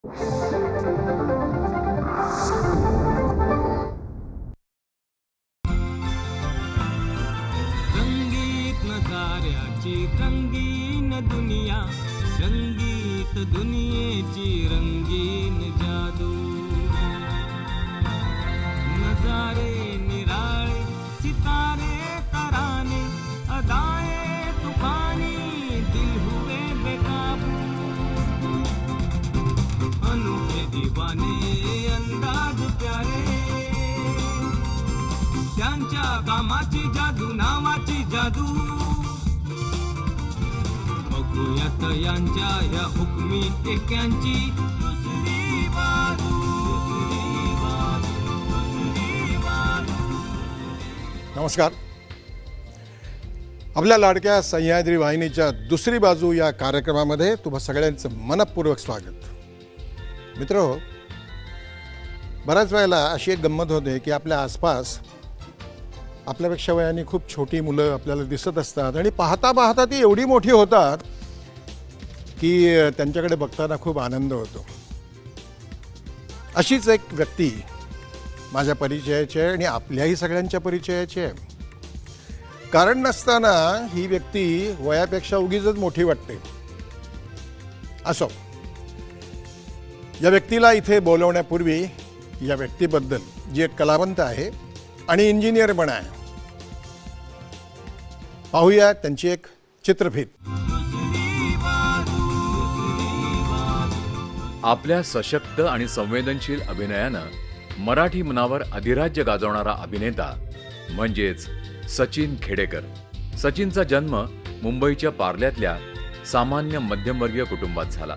रंगीत नजाऱ्याची रंगीन दुनिया, रंगीत दुनियेची रंगीन जादू. नजारे निराळे सितारे तराने, अदाए तूफानी दिल हुए बेकाबू. अनोखे दीवाने अंदाज प्यारे, त्यांच्या कामाची जादू नावाची जादू. बघूयात यांच्या या हुकमी टेक्यांची दुसरी बाजू. नमस्कार. आपल्या लाडक्या सह्याद्री वाहिनीच्या दुसरी बाजू या कार्यक्रमामध्ये तुम्हा सगळ्यांचं मनपूर्वक स्वागत. मित्रहो, बऱ्याच वेळेला अशी एक गंमत होते की आपल्या आसपास आपल्यापेक्षा वयाने खूप छोटी मुलं आपल्याला दिसत असतात आणि पाहता पाहता ती एवढी मोठी होतात की त्यांच्याकडे बघताना खूप आनंद होतो. अशीच एक व्यक्ती माझ्या परिचयाची आहे आणि आपल्याही सगळ्यांच्या परिचयाची आहे. कारण नसताना ही व्यक्ती वयापेक्षा उगीचच मोठी वाटते. असो, या व्यक्तीला इथे बोलवण्यापूर्वी या व्यक्तीबद्दल, जी एक कलावंत आहे आणि इंजिनियर पण आहे, पाहूया त्यांची एक चित्रफित. आपल्या सशक्त आणि संवेदनशील अभिनयानं मराठी मनावर अधिराज्य गाजवणारा अभिनेता म्हणजेच सचिन खेडेकर. सचिनचा जन्म मुंबईच्या पार्ल्यातल्या सामान्य मध्यमवर्गीय कुटुंबात झाला.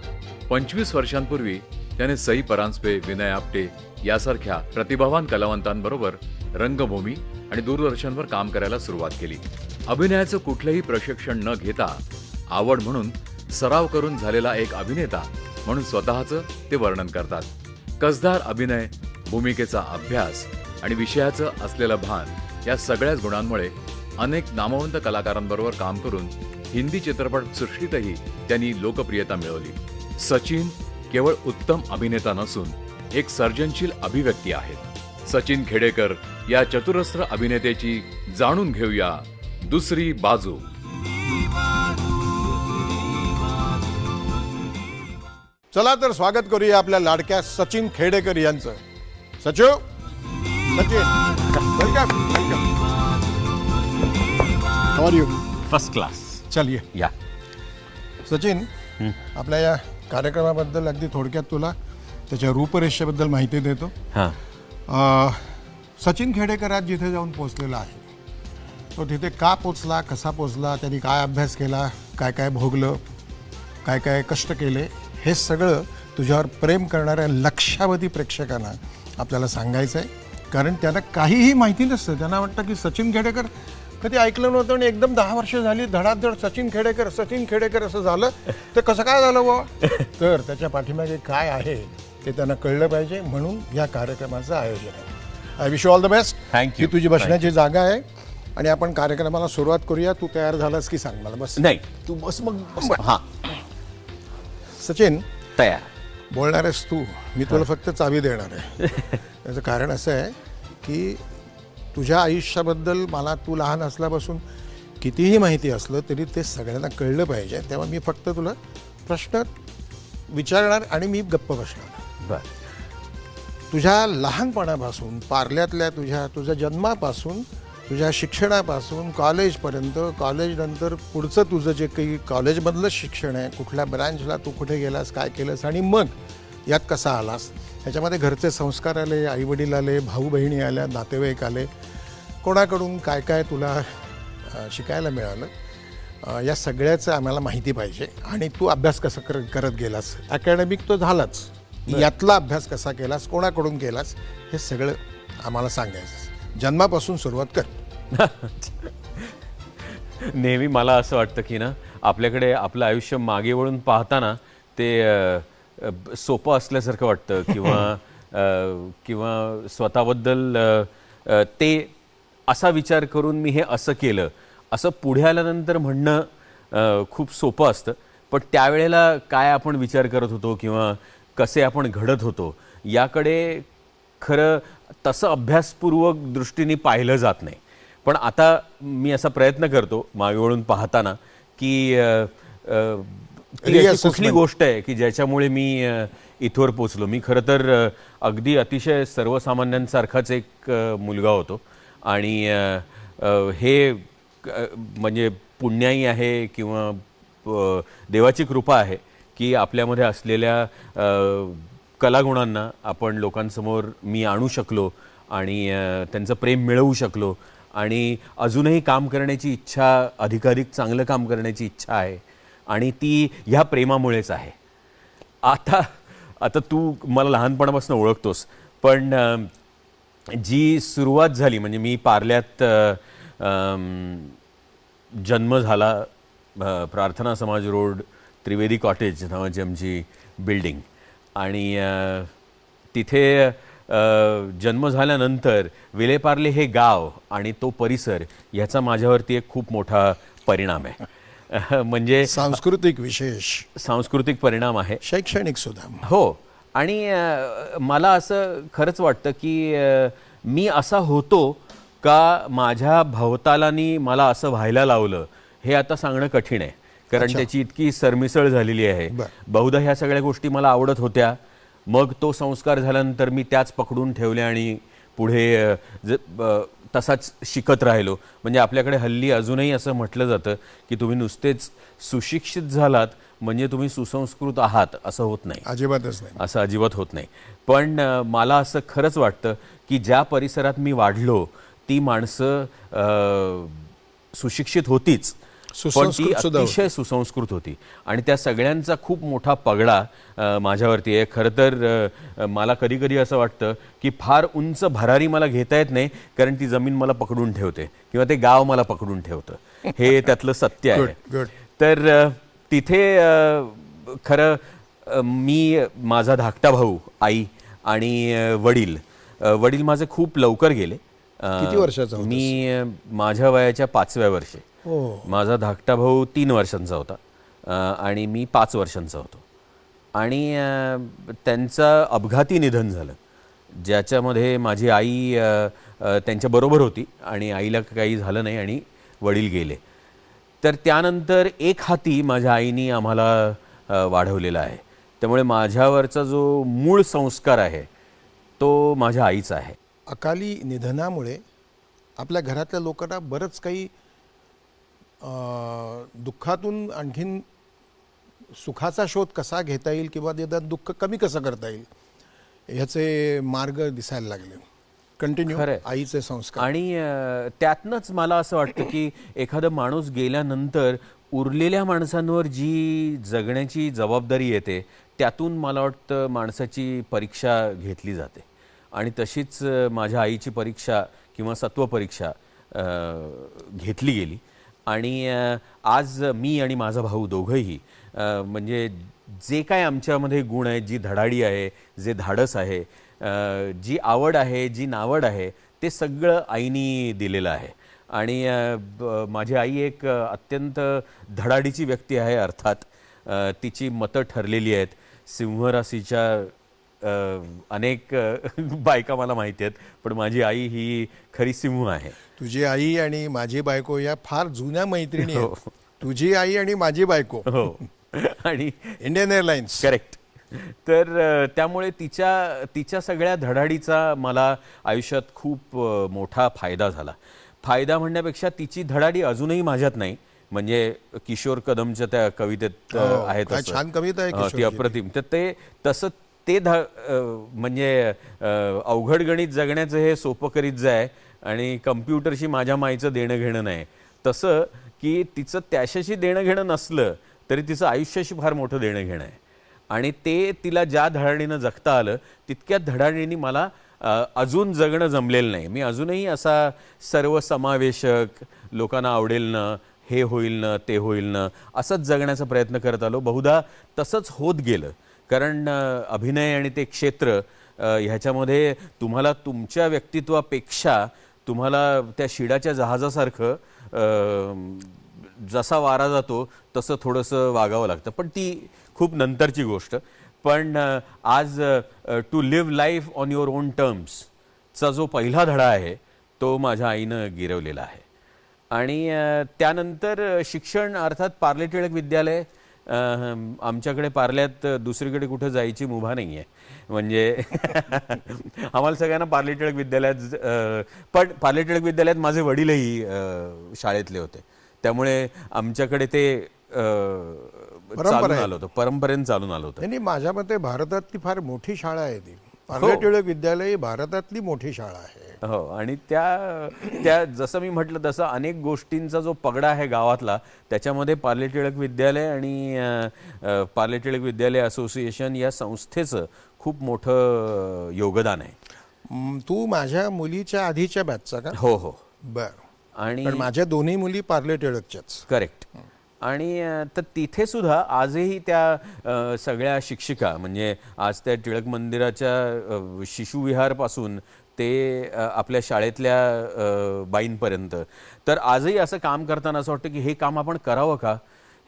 25 वर्षांपूर्वी त्याने सई परांजपे, विनय आपटे यासारख्या प्रतिभावान कलावंतांबरोबर रंगभूमी आणि दूरदर्शनवर काम करायला सुरुवात केली. अभिनयाचं कुठलंही प्रशिक्षण न घेता आवड म्हणून सराव करून झालेला एक अभिनेता म्हणून स्वतःचं ते वर्णन करतात. कसदार अभिनय, भूमिकेचा अभ्यास आणि विषयाचं असलेलं भान या सगळ्याच गुणांमुळे अनेक नामवंत कलाकारांबरोबर काम करून हिंदी चित्रपट सृष्टीतही त्यांनी लोकप्रियता मिळवली. सचिन केवळ उत्तम अभिनेता नसून एक सर्जनशील अभिव्यक्ती आहेत. सचिन खेडेकर या चतुरस्र अभिनेत्याची जाणून घेऊया दुसरी बाजू. चला तर स्वागत करूया आपल्या लाडक्या सचिन खेडेकर यांचं. Sachin, welcome. How are you? First class. चलिए. या सचिन, आपल्या या कार्यक्रमाबद्दल अगदी थोडक्यात तुला त्याच्या रूपरेषेबद्दल माहिती देतो. हां सचिन खेडेकर आज जिथे जाऊन पोचलेला आहे, तो तिथे का पोचला, कसा पोचला, त्यांनी काय अभ्यास केला, काय काय भोगलं, काय काय कष्ट केले, हे सगळं तुझ्यावर प्रेम करणाऱ्या लक्षावधी प्रेक्षकांना आपल्याला सांगायचं आहे. कारण त्यांना काहीही माहिती नसतं. त्यांना वाटतं की सचिन खेडेकर कधी ऐकलं नव्हतं आणि एकदम 10 वर्ष झाली धडाधड सचिन खेडेकर असं झालं. ते कसं काय झालं बाबा? तर त्याच्या पाठीमागे काय आहे ते त्यांना कळलं पाहिजे, म्हणून या कार्यक्रमाचं आयोजन आहे. I wish you all the best. Thank you. ही तुझी बसण्याची जागा आहे आणि आपण कार्यक्रमाला सुरुवात करूया. तू तयार झालास की सांग मला. बस. नाही, तू बस मग. हां, सचिन, तयार. बोलणार आहेस तू, मी तुला फक्त चावी देणार आहे. त्याचं कारण असं आहे की तुझ्या आयुष्याबद्दल मला, तू लहान असल्यापासून कितीही माहिती असलं तरी ते सगळ्यांना कळलं पाहिजे. तेव्हा मी फक्त तुला प्रश्न विचारणार आणि मी गप्प बसणार. बरं. तुझ्या लहानपणापासून, पार्ल्यातल्या तुझ्या जन्मापासून, तुझ्या शिक्षणापासून कॉलेजपर्यंत, कॉलेजनंतर पुढचं तुझं जे काही कॉलेजमधलं शिक्षण आहे, कुठल्या ब्रँचला तू कुठे गेलास, काय केलंस आणि मग यात कसा आलास, ह्याच्यामध्ये घरचे संस्कार आले, आईवडील आले, भाऊ बहिणी आल्या, नातेवाईक आले, कोणाकडून काय काय तुला शिकायला मिळालं, या सगळ्याचं आम्हाला माहिती पाहिजे. आणि तू अभ्यास कसा करत गेलास, अकॅडमिक तो झालाच, यातला अभ्यास कसा केलास, कोणाकडून केलास, हे सगळं आम्हाला सांगायचं. जन्मापासून सुरुवात कर. नेहमी मला असं वाटतं की ना, आपल्याकडे आपलं आयुष्य मागे वळून पाहताना ते सोपं असल्यासारखं वाटतं किंवा स्वतःबद्दल ते असा विचार करून मी हे असं केलं असं पुढे आल्यानंतर म्हणणं खूप सोपं असतं. पण त्यावेळेला काय आपण विचार करत होतो किंवा कसे आपण घडत होतो याकडे खरं तसं अभ्यासपूर्वक दृष्टीने पाहिलं जात नाही. पण आता मी असा प्रयत्न करतो मागे वळून पाहताना की ती अशी कुठली गोष्ट आहे की ज्याच्यामुळे मी इथवर पोचलो. मी खरं तर अगदी अतिशय सर्वसामान्यांसारखाच एक मुलगा होतो आणि हे म्हणजे पुण्याई आहे किंवा देवाची कृपा आहे की आपल्यामध्ये असलेल्या कलागुणांना आपण लोकांसमोर मी आणू शकलो आणि त्यांचं प्रेम मिळवू शकलो आणि अजूनही काम करण्याची इच्छा, अधिकाधिक चांगलं काम करण्याची इच्छा आहे आणि ती ह्या प्रेमामुळेच आहे. आता तू मला लहानपणापासून ओळखतोस, पण जी सुरुवात झाली म्हणजे मी पार्ल्यात जन्म झाला, प्रार्थना समाज रोड त्रिवेदी कॉटेज नावाची आमची बिल्डिंग, आणि तिथे जन्म झाल्यानंतर विलेपार्ले हे गाव आणि तो परिसर ह्याचा माझ्यावरती एक खूप मोठा परिणाम आहे. म्हणजे सांस्कृतिक विशेष, सांस्कृतिक परिणाम आहे, शैक्षणिक सुद्धा. हो. आणि मला असं खरंच वाटतं की मी असा होतो का माझ्या भवतालानी मला असं व्हायला लावलं हे आता सांगणं कठीण आहे, कारण त्याची इतकी सरमिसळ झालेली आहे. बहुधा ह्या सगळ्या गोष्टी मला आवडत होत्या, मग तो संस्कार झाल्यानंतर मी त्याच पकडून ठेवल्या आणि पुढे तसाच शिकत राहिलो. म्हणजे आपल्याकडे हल्ली अजूनही असं म्हटलं जातं की तुम्ही नुसतेच सुशिक्षित झालात म्हणजे तुम्ही सुसंस्कृत आहात, असं होत नाही, अजिबातच नाही, असं अजिबात होत नाही. पण मला असं खरंच वाटतं की ज्या परिसरात मी वाढलो ती माणसं सुशिक्षित होतीच, पण ती अतिशय सुसंस्कृत होती आणि त्या सगळ्यांचा खूप मोठा पगडा माझ्यावरती आहे. खरं तर मला कधी कधी असं वाटतं की फार उंच भरारी मला घेता येत नाही, कारण ती जमीन मला पकडून ठेवते किंवा ते गाव मला पकडून ठेवतं, हे त्यातलं सत्य आहे. तर तिथे खरं मी, माझा धाकटा भाऊ, आई आणि वडील माझे खूप लवकर गेले. किती वर्षाचा होतास? मी माझ्या वयाच्या 5व्या वर्षी. माझा धाकटा भाऊ 3 वर्षांचा होता आणि मी 5 वर्षांचा होतो. आणि त्यांचं अपघाती निधन झालं, ज्याच्यामध्ये माझी आई त्यांच्याबरोबर होती आणि आईला काही झालं नाही आणि वडील गेले. तर त्यानंतर एक हाती माझ्या आईनी आम्हाला वाढवलेला आहे. त्यामुळे माझ्यावरचा जो मूळ संस्कार आहे तो माझ्या आईचा आहे. अकाली निधनामुळे आपल्या घरातल्या लोकांना बरंच काही दुःखातून आणखीन सुखाचा शोध कसा घेता येईल किंवा ते दुःख कमी कसं करता येईल ह्याचे मार्ग दिसायला लागले. कंटिन्यू आईचे संस्कार. आणि त्यातनंच मला असं वाटतं की एखादा माणूस गेल्यानंतर उरलेल्या माणसांवर जी जगण्याची जबाबदारी येते त्यातून मला वाटतं माणसाची परीक्षा घेतली जाते. आणि तशीच माझ्या आईची परीक्षा किंवा सत्व परीक्षा घेतली गेली. आणि आज मी आणि माझा भाऊ दोघंही म्हणजे जे काय आमच्यामध्ये गुण आहेत, जी धडाडी आहे, जे धाडस आहे, जी आवड आहे, जी नावड आहे, ते सगळं आईनी दिलेलं आहे. आणि माझी आई एक अत्यंत धडाडीची व्यक्ती आहे. अर्थात तिची मतं ठरलेली आहेत. सिंहराशीच्या अनेक बायका मला माहिती आहेत, पण माझी आई ही खरी सिंह आहे. तुझी आई आणि माझी बायको या फार जुन्या मैत्रिणी आहेत. तुझी आई आणि माझी बायको. हो. आणि इंडियन एअरलाइन्स. करेक्ट. तर त्यामुळे तिच्या सगळ्या धडाडीचा मला आयुष्यात खूप मोठा फायदा झाला. फायदा म्हणण्यापेक्षा तिची धडाडी अजूनही माझ्यात नाही. म्हणजे किशोर कदमच्या त्या कवितेत आहे तसं, छान कविता आहे ती अप्रतिम. तर ते तसं ते म्हणजे अवघड गणित जगण्याचं हे सोपं करीत जाय आणि कम्प्युटरशी माझ्या माईचं देणं घेणं नाही. तसं की तिचं त्याच्याशी देणं घेणं नसलं तरी तिचं आयुष्याशी फार मोठं देणं घेणं आहे. आणि ते तिला ज्या धडाडीनं जगता आलं तितक्याच धडाडीने मला अजून जगणं जमलेलं नाही. मी अजूनही असा सर्वसमावेशक, लोकांना आवडेल ना, हे होईल ना, ते होईल ना, असंच जगण्याचा प्रयत्न करत आलो. बहुधा तसंच होत गेलं, कारण अभिनय आणि ते क्षेत्र ह्याच्यामध्ये तुम्हाला तुमच्या व्यक्तित्वापेक्षा तुम्हाला त्या शिडाच्या जहाजासारखं जसा वारा जातो तसं थोडंसं वागावं लागतं. पण ती खूप नंतरची गोष्ट. पण आज to live life on your own टर्म्सचा जो पहिला धडा आहे तो माझ्या आईनं गिरवलेला आहे. आणि त्यानंतर शिक्षण अर्थात पार्ले टिळक विद्यालय. आमच्याकडे पार्ल्यात दुसरीकडे कुठं जायची मुभा नाही आहे. म्हणजे आम्हाला सगळ्यांना पार्ले टिळक विद्यालयात, पण पार्ले टिळक विद्यालयात माझे वडीलही शाळेतले होते, त्यामुळे आमच्याकडे ते चालून आलं होतं, परंपरेने चालून आलं होतं. नाही, माझ्या मते भारतातली फार मोठी शाळा आहे ती. पार्ले टिळक विद्यालय ही भारतातली मोठी शाळा आहे. हो, आणि त्या जसं मी म्हटलं तसं अनेक गोष्टींचा जो पगडा आहे गावातला, त्याच्यामध्ये पार्ले टिळक विद्यालय आणि पार्ले टिळक विद्यालय असोसिएशन या संस्थेचं खूप मोठं योगदान आहे. तू माझ्या मुलीच्या आधीच्या बॅचचा का? हो हो. बर. आणि पण माझ्या दोन्ही मुली पार्ले टिळकच्याच. करेक्ट. आणि तर तिथे सुद्धा आजही त्या सगळ्या शिक्षिका, म्हणजे आज त्या टिळक मंदिराच्या शिशुविहारपासून ते आपल्या शाळेतल्या बाईंपर्यंत, तर आजही असं काम करताना असं वाटतं की हे काम आपण करावं का,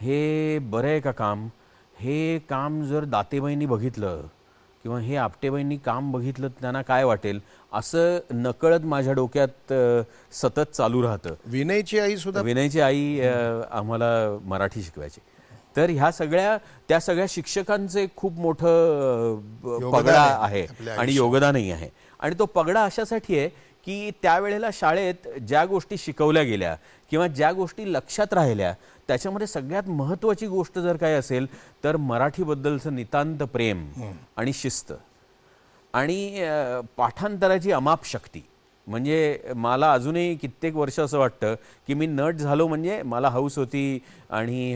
हे बरं आहे का काम, हे काम जर दातेबाईंनी बघितलं किंवा हे आपटेबाईंनी काम बघितलं त्यांना काय वाटेल, असं नकळत माझ्या डोक्यात सतत चालू राहतं. विनयची आई सुद्धा. विनयची आई आम्हाला मराठी शिकवायची. तर ह्या सगळ्या शिक्षकांचे खूप मोठं पगडा आहे आणि योगदानही आहे. आणि तो पगडा अशासाठी आहे की त्यावेळेला शाळेत ज्या गोष्टी शिकवल्या गेल्या किंवा ज्या गोष्टी लक्षात राहिल्या, त्याच्यामध्ये सगळ्यात महत्त्वाची गोष्ट जर काय असेल तर मराठीबद्दलचं नितांत प्रेम आणि शिस्त आणि पाठांतराची अमाप शक्ती. म्हणजे मला अजूनही कित्येक वर्ष असं वाटतं की मी नट झालो म्हणजे मला हौस होती आणि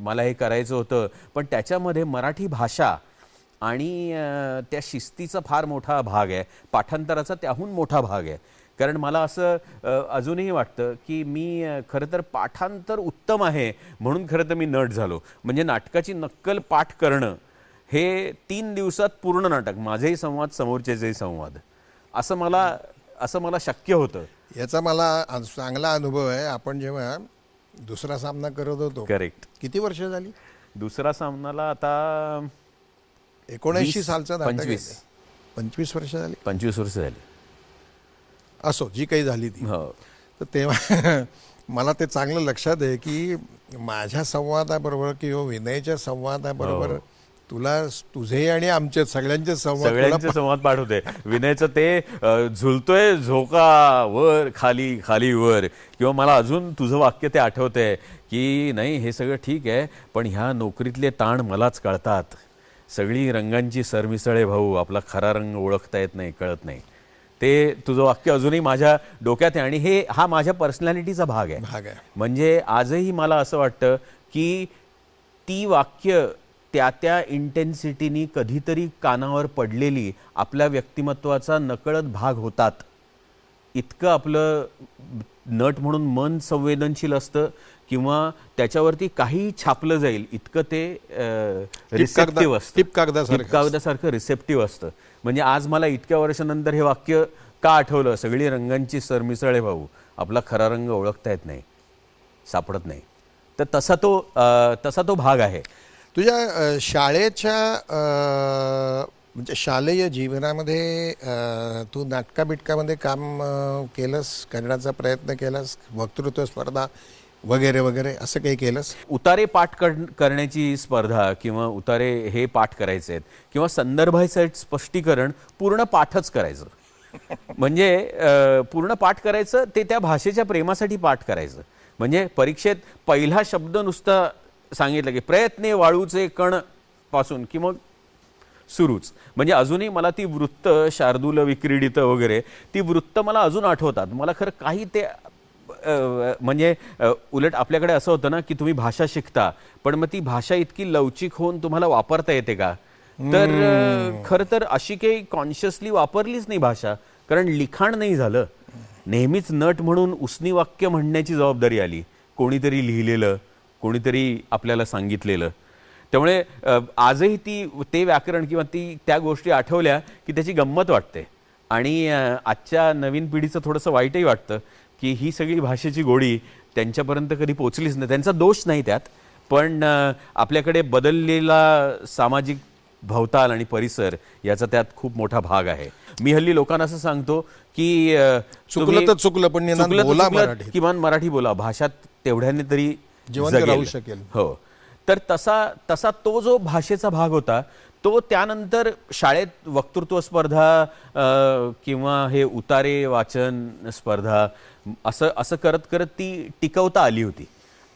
मला हे करायचं होतं, पण त्याच्यामध्ये मराठी भाषा आणि त्या शिस्तीचा फार मोठा भाग आहे, पाठांतराचा त्याहून मोठा भाग आहे. कारण मला असं अजूनही वाटतं की मी खरं तर पाठांतर उत्तम आहे म्हणून खरं तर मी नट झालो. म्हणजे नाटकाची नक्कल पाठ करणं हे 3 दिवसात पूर्ण नाटक, माझेही संवाद समोरचेही संवाद, असं मला शक्य होतं. याचा मला चांगला अनुभव आहे. आपण जेव्हा दुसरा सामना करत होतो, करेक्ट, किती वर्ष झाली? दुसरा सामनाला आता 79 सालचा नाटक आहे. 25 वर्ष झाली. 25 वर्ष झाली. असो, जी काही झाली ती. हो. तर तेव्हा मला ते चांगलं लक्षात आहे की माझ्या संवादाबरोबर किंवा विनयच्या संवादाबरोबर तुला तुझे आणि आमचे सगळ्यांचे संवाद पाठवते. विनयचं ते झुलतोय झोका वर खाली खाली वर, किंवा मला अजून तुझं वाक्य ते आठवतंय की नाही हे सगळं ठीक आहे पण ह्या नोकरीतले ताण मलाच कळतात, सगळी रंगांची सरमिसळे भाऊ, आपला खरा रंग ओळखता येत नाही, कळत नाही. ते तुझं वाक्य अजूनही माझ्या डोक्यात आहे आणि हा माझ्या पर्सनॅलिटीचा भाग आहे. म्हणजे आजही मला असं वाटतं की ती वाक्य त्या इंटेन्सिटीनी कधीतरी कानावर पडलेली आपल्या व्यक्तिमत्वाचा नकळत भाग होतात. इतकं आपलं नट म्हणून मन संवेदनशील असतं किंवा त्याच्यावरती काही छापलं जाईल इतकं ते रिसेप्टिव्ह असतं, टिपकागदासारखं रिसेप्टिव्ह असतं. म्हणजे आज मला इतक्या वर्षानंतर हे वाक्य का आठवलं, सगळी रंगांची सरमिसळे भाऊ, आपला खरा रंग ओळखता येत नाही, सापडत नाही. तर तसा तो भाग आहे. तुझ्या शाळेच्या म्हणजे शालेय जीवनामध्ये तू नाटकाबिटकामध्ये काम केलंस, करण्याचा प्रयत्न केलास, वक्तृत्व स्पर्धा वगैरे वगैरे असं काही केलंस? उतारे पाठ करण्याची स्पर्धा किंवा उतारे हे पाठ करायचे आहेत किंवा संदर्भाचं स्पष्टीकरण पूर्ण पाठच करायचं. म्हणजे पूर्ण पाठ करायचं, ते त्या भाषेच्या प्रेमासाठी पाठ करायचं. म्हणजे परीक्षेत पहिला शब्द नुसता सांगितलं की प्रयत्ने वाळूचे कण पासून की मग सुरूच. म्हणजे अजूनही मला ती वृत्त, शार्दूल विक्रीडित वगैरे, ती वृत्त मला अजून आठवतात. मला खरं काही ते म्हणजे उलट आपल्याकडे असं होतं ना की तुम्ही भाषा शिकता पण मग ती भाषा इतकी लवचिक होऊन तुम्हाला वापरता येते का, तर खरं तर अशी काही कॉन्शियसली वापरलीच नाही भाषा, कारण लिखाण नाही झालं. नेहमीच नट म्हणून उसनी वाक्य म्हणण्याची जबाबदारी आली, कोणीतरी लिहिलेलं, कोणीतरी आपल्याला सांगितलेलं. त्यामुळे आजही ते व्याकरण किंवा त्या गोष्टी आठवल्या की त्याची गंमत वाटते. आणि आजच्या नवीन पिढीचं थोडंसं वाईटही वाटतं की ही सगळी भाषेची गोडी त्यांच्यापर्यंत कधी पोचलीच नाही. त्यांचा दोष नाही त्यात, पण आपल्याकडे बदललेला सामाजिक भवताल आणि परिसर याचा त्यात खूप मोठा भाग आहे. मी हल्ली लोकांना असं सांगतो की चुकलं तर चुकलं, पण निदान चुकलं तर बोला चुकलं, मराठीत. किमान मराठी बोला, भाषा तेवढ्याने तरी जिवंत जगेल. राहू शकेल. हो. तर तसा तो जो भाषेचा भाग होता तो त्यानंतर शाळेत वक्तृत्व स्पर्धा किंवा हे उतारे वाचन स्पर्धा असं करत करत ती टिकवता आली होती.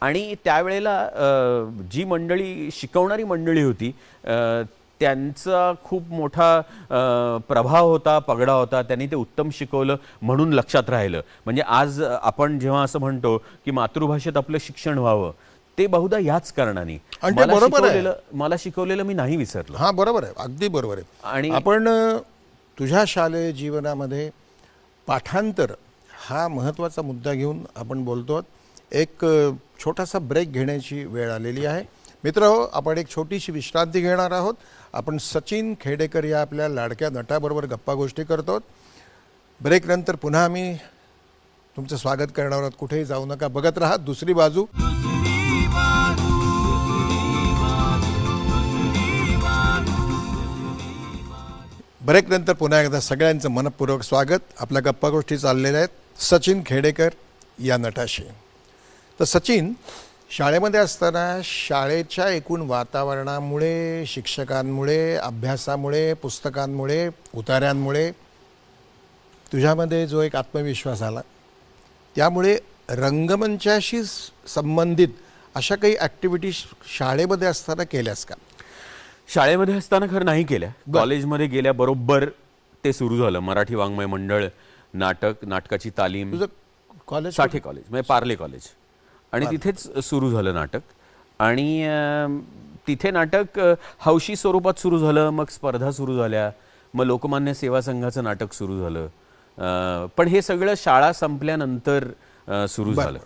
आणि त्यावेळेला जी मंडळी शिकवणारी मंडळी होती त्यांचा खूप मोठा प्रभाव होता, पगडा होता. त्यांनी ते उत्तम शिकवलं म्हणून लक्षात राहिलं. म्हणजे आज आपण जेव्हा असं म्हणतो की मातृभाषेत आपलं शिक्षण व्हावं, ते बहुधा याच कारणाने. आणि ते बरोबर आहे. मला शिकवलेलं मी नाही विसरलो. हां, बरोबर आहे, अगदी बरोबर आहे. आणि आपण तुझ्या शालेय जीवनामध्ये पाठांतर हा महत्त्वाचा मुद्दा घेऊन आपण बोलतो. एक छोटासा ब्रेक घेण्याची वेळ आलेली आहे. मित्रहो, आपण एक छोटीशी विश्रांती घेणार आहोत. आपण सचिन खेडेकर या आपल्या लाडक्या नटाबरोबर गप्पा गोष्टी करतो. ब्रेकनंतर पुन्हा आम्ही तुमचं स्वागत करणार आहोत. कुठेही जाऊ नका, बघत राहा दुसरी बाजू. ब्रेकनंतर पुन्हा एकदा सगळ्यांचं मनपूर्वक स्वागत. आपल्या गप्पा गोष्टी चाललेल्या आहेत सचिन खेडेकर या नटाशी. तर सचिन, शाळेमध्ये असताना शाळेच्या एकूण वातावरणामुळे, शिक्षकांमुळे, अभ्यासामुळे, पुस्तकांमुळे, उतार्यांमुळे तुझ्यामध्ये जो एक आत्मविश्वास आला, त्यामुळे रंगमंचाशी संबंधित अशा काही ॲक्टिव्हिटीज शाळेमध्ये असताना केल्यास का? शाळेमध्ये असताना खरं नाही केल्या. कॉलेजमध्ये गेल्याबरोबर ते सुरू झालं. मराठी वाङ्मय मंडळ, नाटकाची तालीम. तुझं कॉलेज? साठे कॉलेज, म्हणजे पार्ले कॉलेज. आणि तिथेच सुरू झालं नाटक. आणि तिथे नाटक हौशी स्वरूपात सुरू झालं. मग स्पर्धा सुरू झाल्या. मग लोकमान्य सेवा संघाचं नाटक सुरू झालं. पण हे सगळं शाळा संपल्यानंतर सुरू झालं.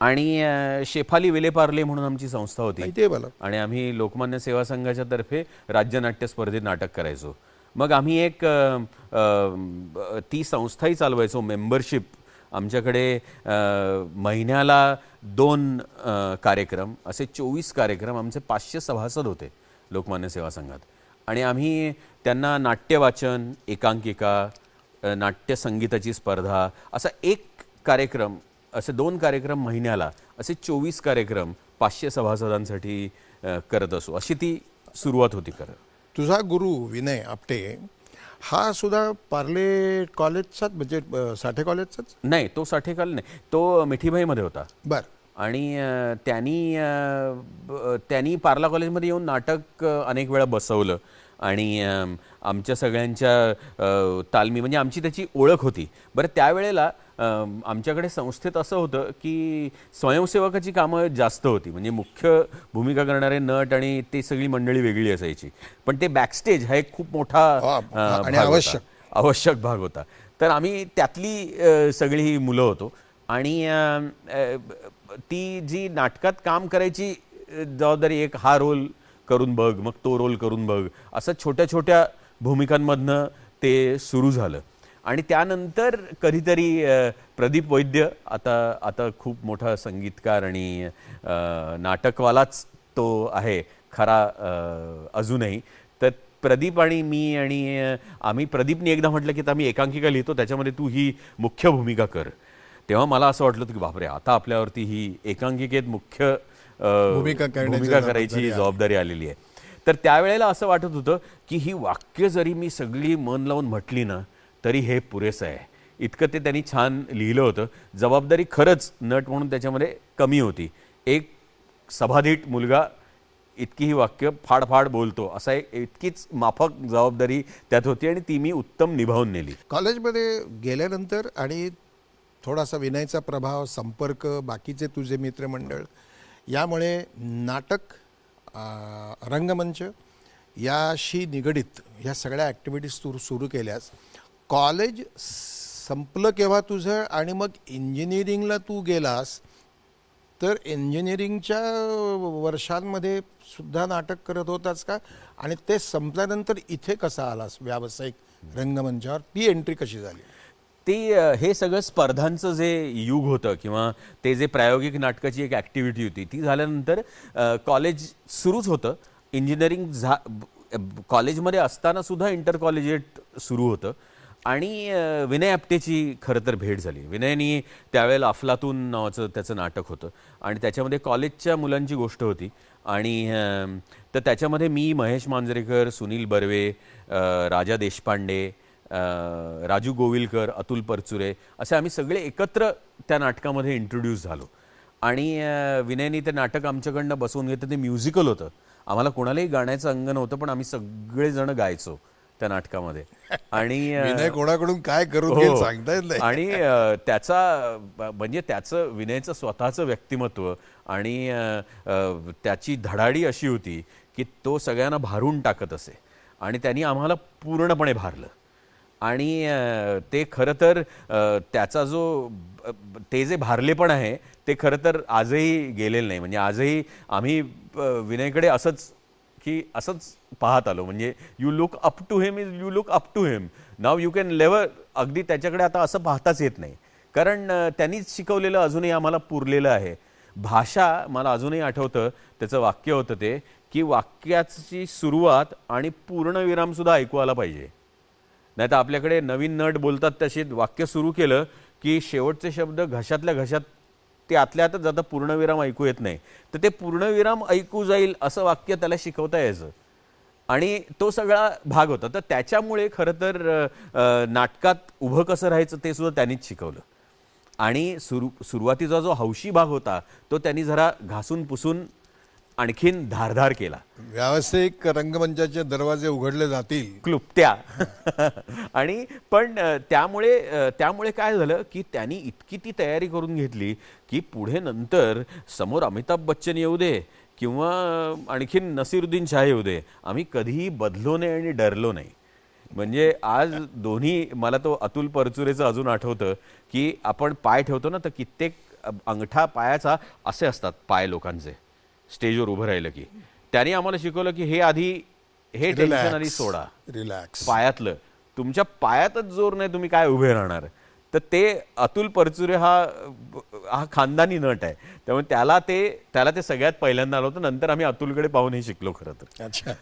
आणि शेफाली विलेपार्ले म्हणून आमची संस्था होती. माहिती आहे मला. आणि आम्ही लोकमान्य सेवा संघाच्या तर्फे राज्य नाट्य स्पर्धेत नाटक करायचो. मग आम्ही एक ती संस्थाही चालवायचो, मेंबरशिप. आमच्याकडे महिन्याला 2 कार्यक्रम, असे 24 कार्यक्रम. आमचे 500 सभासद होते लोकमान्य सेवा संघात. आणि आम्ही त्यांना नाट्यवाचन, एकांकिका, नाट्य संगीताची स्पर्धा, असा एक कार्यक्रम, असे 2 कार्यक्रम महिन्याला, असे 24 कार्यक्रम 500 सभासदांसाठी करत असो. अशी ती सुरुवात होती. खरं तुझा गुरु विनय आपटे हा सुद्धा पार्ले कॉलेजचाच, म्हणजे साठे कॉलेजचाच? नाही, तो साठे कॉलेज नाही, तो मिठीबाईमध्ये होता. बरं. आणि त्यांनी पार्ला कॉलेजमध्ये येऊन नाटक अनेक वेळा बसवलं. आणि आमच्या सगळ्यांच्या तालमी, म्हणजे आमची त्याची ओळख होती. बरं, त्यावेळेला आमच्याकडे संस्थेत असं होतं की स्वयंसेवकाची कामं जास्त होती. म्हणजे मुख्य भूमिका करणारे नट आणि ते सगळी मंडळी वेगळी असायची. पण ते बॅकस्टेज हा एक खूप मोठा आणि भाग होता, आवश्यक भाग होता. तर आम्ही त्यातली सगळी ही मुलं होतो. आणि ती जी नाटकात काम करायची जबाबदारी, एक हा रोल करून बघ, मग तो रोल करून बघ, असं छोट्या छोट्या भूमिकांमधनं ते सुरू झालं. आणि त्यानंतर कधीतरी प्रदीप वैद्य, आता खूप मोठा संगीतकार आणि नाटकवालाच तो आहे खरा अजूनही. तर प्रदीप आणि मी, आणि आम्ही, प्रदीपने एकदा म्हटलं की आता मी एकांकिका लिहितो, त्याच्यामध्ये तू ही मुख्य भूमिका कर. तेव्हा मला असं वाटलं की बापरे, आता आपल्यावरती ही एकांकिकेत मुख्य भूमिका करायची जबाबदारी आलेली आहे. तर त्यावेळेला असं वाटत होतं की ही वाक्य जरी मी सगळी मन लावून म्हटली ना, तरी हे पुरेसं आहे. इतकं ते त्यांनी छान लिहिलं होतं. जबाबदारी खरंच नट म्हणून त्याच्यामध्ये कमी होती. एक सभाधीट मुलगा इतकी ही वाक्य फाडफाड बोलतो, असा इतकीच माफक जबाबदारी त्यात होती. आणि ती मी उत्तम निभावून नेली. कॉलेजमध्ये गेल्यानंतर आणि थोडासा विनयचा प्रभाव, संपर्क, बाकीचे तुझे मित्रमंडळ, यामुळे नाटक, रंगमंच याशी निगडीत ह्या सगळ्या ॲक्टिव्हिटीज तू सुरू केल्यास. कॉलेज संपलं केव्हा तुझं, आणि मग इंजिनिअरिंगला तू गेलास, तर इंजिनिअरिंगच्या वर्षांमध्ये सुद्धा नाटक करत होतास का? आणि ते संपल्यानंतर इथे कसा आलास व्यावसायिक रंगमंचावर? ती एंट्री कशी झाली? हे सगळं स्पर्धांचं जे युग होतं, किंवा ते जे प्रायोगिक नाटकाची एक ॲक्टिव्हिटी होती, ती झाल्यानंतर कॉलेज सुरूच होतं. इंजिनिअरिंग कॉलेजमध्ये असताना सुद्धा इंटर कॉलेजिएट सुरू होतं आणि विनय आपटेची खरं तर भेट झाली. विनयनी त्यावेळेला अफलातून नावाचं त्याचं नाटक होतं आणि त्याच्यामध्ये कॉलेजच्या मुलांची गोष्ट होती आणि तर त्याच्यामध्ये मी, महेश मांजरेकर, सुनील बर्वे, राजा देशपांडे, राजू गोविलकर, अतुल परचुरे असे आम्ही सगळे एकत्र त्या नाटकामध्ये इंट्रोड्यूस झालो आणि विनयनी ते नाटक आमच्याकडनं बसवून घेतलं. ते म्युझिकल होतं. आम्हाला कोणालाही गाण्याचं अंग नव्हतं पण आम्ही सगळेजण गायचो त्या नाटकामध्ये आणि विनय कोणाकडून काय करून घेईल सांगता येत नाही. आणि त्याचा म्हणजे त्याचं विनयचं स्वतःचं व्यक्तिमत्व आणि त्याची धडाडी अशी होती की तो सगळ्यांना भारून टाकत असे आणि त्यांनी आम्हाला पूर्णपणे भारलं आणि ते खरं तर त्याचा जो ते जे भारलेपण आहे ते खरं तर आजही गेलेलं नाही. म्हणजे आजही आम्ही विनयकडे असंच पाहत आलो. म्हणजे you look up to him you look up to him now you can never. अगदी त्याच्याकडे आता असं पाहताच येत नाही कारण त्यांनीच शिकवलेलं अजूनही आम्हाला पुरलेलं आहे. भाषा मला अजूनही आठवतं त्याचं वाक्य होतं ते की वाक्याची सुरुवात आणि पूर्णविरामसुद्धा ऐकू आला पाहिजे. नाही तर आपल्याकडे नवीन नट बोलतात तशी वाक्य सुरू केलं की शेवटचे शब्द घशातल्या घशात ते आतल्या आतच जातं, पूर्णविराम ऐकू येत नाही. तर ते पूर्णविराम ऐकू जाईल असं वाक्य त्याला शिकवता यायचं आणि तो सगळा भाग होता. तर त्याच्यामुळे खरं तर नाटकात उभं कसं राहायचं ते सुद्धा त्यांनीच शिकवलं आणि सुरुवातीचा जो हौशी भाग होता तो त्यांनी जरा घासून पुसून आणखीन धारधार केला. व्यावसायिक रंगमंचाचे दरवाजे उघडले जातील क्लुप्त्या आणि पण त्यामुळे काय झालं की त्यांनी इतकी ती तयारी करून घेतली की पुढे नंतर समोर अमिताभ बच्चन येऊ दे किंवा आणखीन नसीरुद्दीन शाह येऊ दे, आम्ही कधीही बदलो नाही आणि डरलो नाही. म्हणजे आज दोन्ही मला तो अतुल परचुरेचं अजून आठवतं की आपण पाय ठेवतो ना तर कित्येक अंगठा पायाचा असे असतात पाय लोकांचे स्टेजवर उभं राहिलं की. त्यांनी आम्हाला शिकवलं की हे आधी हे टेन्शन आधी सोडा, रिलॅक्स. पायातलं तुमच्या पायातच जोर नाही तुम्ही काय उभे राहणार. तर ते अतुल परचुरे हा खानदानी नट आहे त्यामुळे त्याला ते सगळ्यात पहिल्यांदा आलं होतं. नंतर आम्ही अतुलकडे पाहूनही शिकलो खरं तर. अच्छा.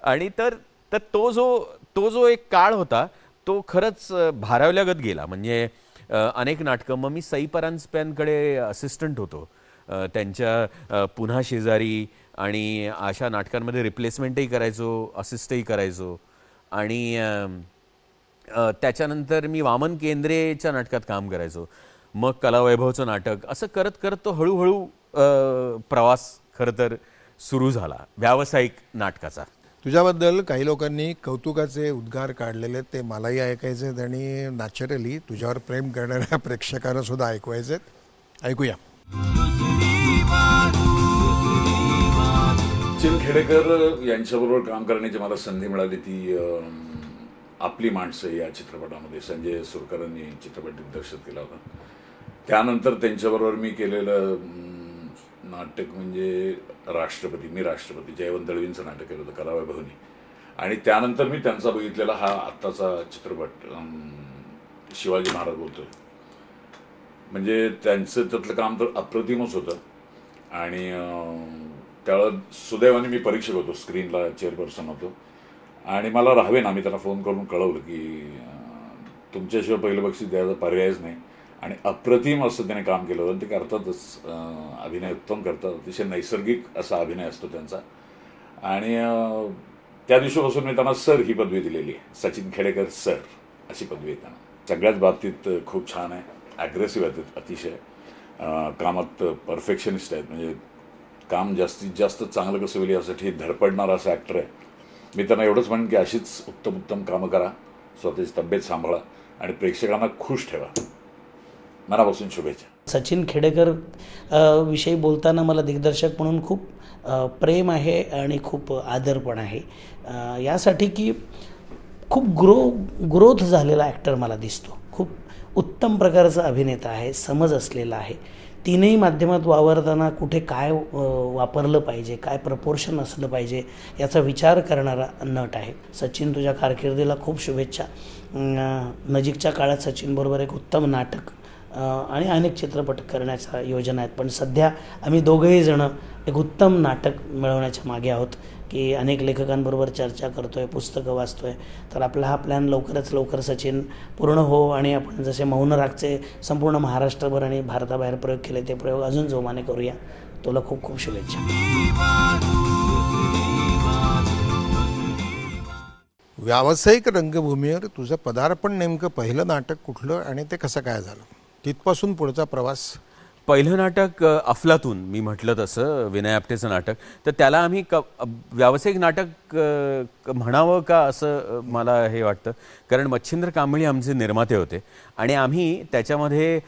आणि तर तो जो एक काळ होता तो खरंच भारावल्यागत गेला. म्हणजे अनेक नाटकं मग मी सई परांजपेंकडे असिस्टंट होतो त्यांच्या पुन्हा शेजारी आणि अशा नाटकांमध्ये रिप्लेसमेंटही करायचो, असिस्टही करायचो आणि त्याच्यानंतर मी वामन केंद्रेच्या नाटकात काम करायचो. मग कलावैभवचं नाटक असं करत करत तो हळूहळू प्रवास खरं तर सुरू झाला व्यावसायिक नाटकाचा. तुझ्याबद्दल काही लोकांनी कौतुकाचे उद्गार काढलेले ते मलाही ऐकायचे आहेत आणि नॅचरली तुझ्यावर प्रेम करणाऱ्या प्रेक्षकांना सुद्धा ऐकवायचे आहेत. ऐकूया. सचिन खेडेकर यांच्याबरोबर काम करण्याची मला संधी मिळाली ती आपली माणसं या चित्रपटामध्ये संजय सुरकरांनी चित्रपट दिग्दर्शित केला होता. त्यानंतर त्यांच्याबरोबर मी केलेलं नाटक म्हणजे मी राष्ट्रपती जयवंत दळवींचं नाटक केलं होतं कलावैभवनी आणि त्यानंतर मी त्यांचा बघितलेला हा आत्ताचा चित्रपट शिवाजी महाराज बोलतोय. म्हणजे त्यांचं त्यातलं काम तर अप्रतिमच होतं आणि त्यावेळेला सुदैवाने मी परीक्षक होतो, स्क्रीनला चेअरपर्सन होतो आणि मला राहावे ना, मी त्यांना फोन करून कळवलं की तुमच्याशिवाय पहिलं बक्षीस द्यायचा पर्यायच नाही आणि अप्रतिम असं त्याने काम केलं होतं. ते करतातच, अभिनय उत्तम करतात, अतिशय नैसर्गिक असा अभिनय असतो त्यांचा आणि त्या दिवशीपासून मी त्यांना सर ही पदवी दिलेली आहे. सचिन खेडेकर सर अशी पदवी आहे त्यांना. सगळ्याच बाबतीत खूप छान आहे, ॲग्रेसिव्ह आहेत अतिशय, कामात परफेक्शनिस्ट आहेत. म्हणजे काम जास्तीत जास्त चांगलं कसं होईल यासाठी धडपडणारा असा ॲक्टर आहे. मी त्यांना एवढंच म्हणेन की अशीच उत्तम कामं करा, स्वतःची तब्येत सांभाळा आणि प्रेक्षकांना खुश ठेवा. मनापासून शुभेच्छा. सचिन खेडेकर विषयी बोलताना मला दिग्दर्शक म्हणून खूप प्रेम आहे आणि खूप आदर पण आहे. यासाठी की खूप ग्रोथ झालेला ॲक्टर मला दिसतो. खूप उत्तम प्रकारचा अभिनेता आहे, समज असलेला आहे. तीनही माध्यमात वावरताना कुठे काय वापरलं पाहिजे, काय प्रपोर्शन असलं पाहिजे याचा विचार करणारा नट आहे. सचिन, तुझ्या कारकिर्दीला खूप शुभेच्छा. नजीकच्या काळात सचिनबरोबर एक उत्तम नाटक आणि अनेक चित्रपट करण्याच्या योजना आहेत, पण सध्या आम्ही दोघंही जणं एक उत्तम नाटक मिळवण्याच्या मागे आहोत. की अनेक लेखकांबरोबर चर्चा करतो आहे, पुस्तकं वाचतो आहे. तर आपला हा प्लॅन लवकरच लवकर सचिन पूर्ण हो आणि आपण जसे मौन रागचे संपूर्ण महाराष्ट्रभर आणि भारताबाहेर प्रयोग केले ते प्रयोग अजून जोमाने करूया. तुला खूप खूप शुभेच्छा. व्यावसायिक रंगभूमीवर तुझं पदार्पण नेमकं पहिलं नाटक कुठलं आणि ते कसं काय झालं, तिथपासून पुढचा प्रवास? पहिलं नाटक अफलातून, मी म्हटलं तसं विनय आपटेचं नाटक. तर त्याला आम्ही व्यावसायिक नाटक म्हणावं का असं मला हे वाटतं, कारण मच्छिंद्र कांबळी आमचे निर्माते होते आणि आम्ही त्याच्यामध्ये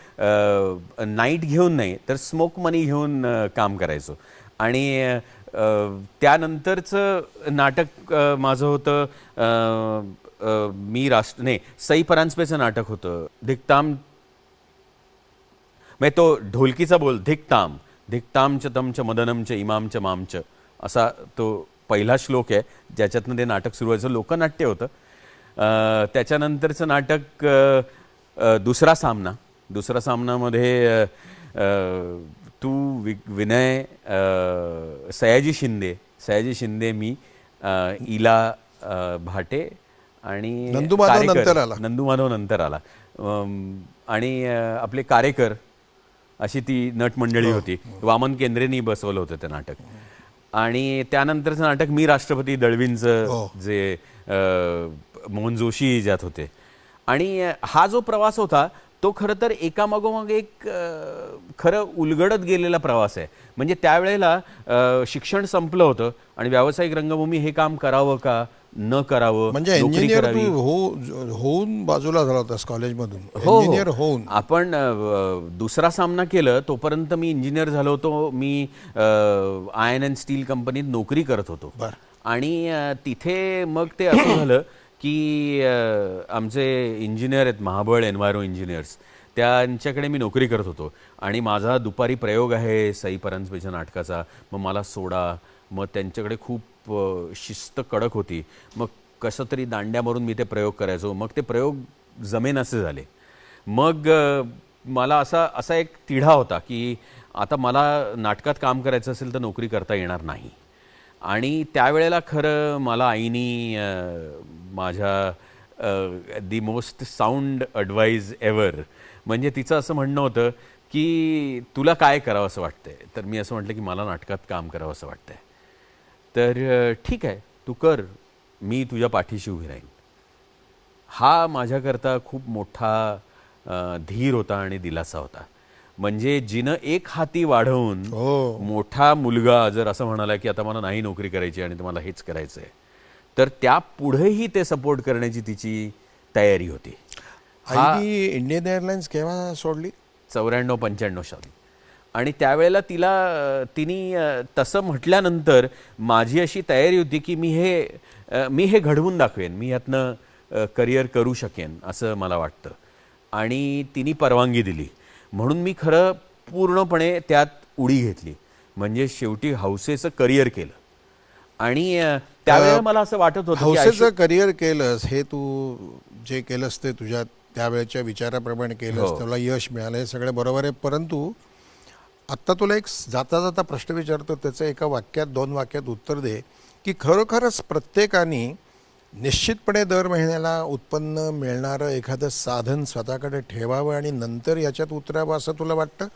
नाईट घेऊन नाही तर स्मोक मनी घेऊन काम करायचो. आणि त्यानंतरचं नाटक माझं होतं सई परांजपेचं नाटक होतं धिकताम. म्हणजे तो ढोलकीचा बोल धिकताम धिकतामच तमच मदनमच इमामच मामच असा तो पहिला श्लोक आहे ज्याच्यातनं ते नाटक सुरू व्हायचं. लोकनाट्य होतं. त्याच्यानंतरचं नाटक दुसरा सामनामध्ये तू विनय, सयाजी शिंदे, मी, इला भाटे आणि नंदुमाधव नंतर आला आणि आपले कारेकर अशी ती नटमंडळी होती. वामन केंद्रेंनी बसवलं होतं ते नाटक. आणि त्यानंतरचं नाटक मी राष्ट्रपती दळवींचं जे मोहन जोशी ज्यात होते. आणि हा जो प्रवास होता तो खरं तर एकामागोमाग एक खरं उलगडत गेलेला प्रवास आहे. म्हणजे त्यावेळेला शिक्षण संपलं होतं आणि व्यावसायिक रंगभूमी हे काम करावं का न करावं, म्हणजे इंजिनियर होऊन बाजूला झाला होतास कॉलेजमधून? इंजिनियर होऊन आपण दुसरा सामना केलं तोपर्यंत मी इंजिनियर झालो होतो. मी आयर्न स्टील कंपनीत नोकरी करत होतो. आणि तिथे मग ते असं झालं की आमचे इंजिनियर आहेत महाबळ एन्व्हायरो इंजिनियर्स, त्यांच्याकडे मी नोकरी करत होतो आणि माझा दुपारी प्रयोग आहे सई परांजपेच्या नाटकाचा. मग मला सोडा. मग त्यांच्याकडे खूप शिस्त कडक होती. मग कसं तरी दांड्या मारून मी ते प्रयोग करायचो. मग ते प्रयोग जमेनासे झाले. मग मला असा एक तिढा होता की आता मला नाटकात काम करायचं असेल तर नोकरी करता येणार नाही. आणि त्यावेळेला खरं मला आईनी माझ्या the most sound advice ever, म्हणजे तिचं असं म्हणणं होतं की तुला काय करावं असं वाटतंय. तर मी असं म्हटलं की मला नाटकात काम करावं असं वाटतंय. तर ठीक आहे तू कर, मी तुझ्या पाठीशी उभी राहीन. हा माझ्याकरता खूप मोठा धीर होता आणि दिलासा होता. म्हणजे जिनं एक हाती वाढवून मोठा मुलगा जर असं म्हणाला की आता मला नाही नोकरी करायची आणि तुम्हाला हेच करायचं आहे, तर त्या पुढेही ते सपोर्ट करण्याची तिची तयारी होती. आईनी इंडियन एअरलाइन्स केव्हा सोडली? 94-95 साली. आणि त्यावेळेला तिने तसं म्हटल्यानंतर माझी अशी तयारी होती की मी हे घडवून दाखवेन, मी ह्यातनं करिअर करू शकेन असं मला वाटतं. आणि तिने परवानगी दिली म्हणून मी खरं पूर्णपणे त्यात उडी घेतली. म्हणजे शेवटी हौसेचं करिअर केलं. आणि त्यावेळेला मला असं वाटत होतं हौसेचं करिअर केलंस, हे तू जे केलंस ते तुझ्या त्यावेळेच्या विचाराप्रमाणे केलंस, त्याला यश मिळालं, हे सगळं बरोबर आहे. परंतु आत्ता तुला एक जाता जाता प्रश्न विचारतो, त्याचं एका वाक्यात 2 वाक्यात उत्तर दे की खरोखरच प्रत्येकाने निश्चितपणे दर महिन्याला उत्पन्न मिळणारं एखादं साधन स्वतःकडे ठेवावं आणि नंतर याच्यात उतरावं असं तुला वाटतं?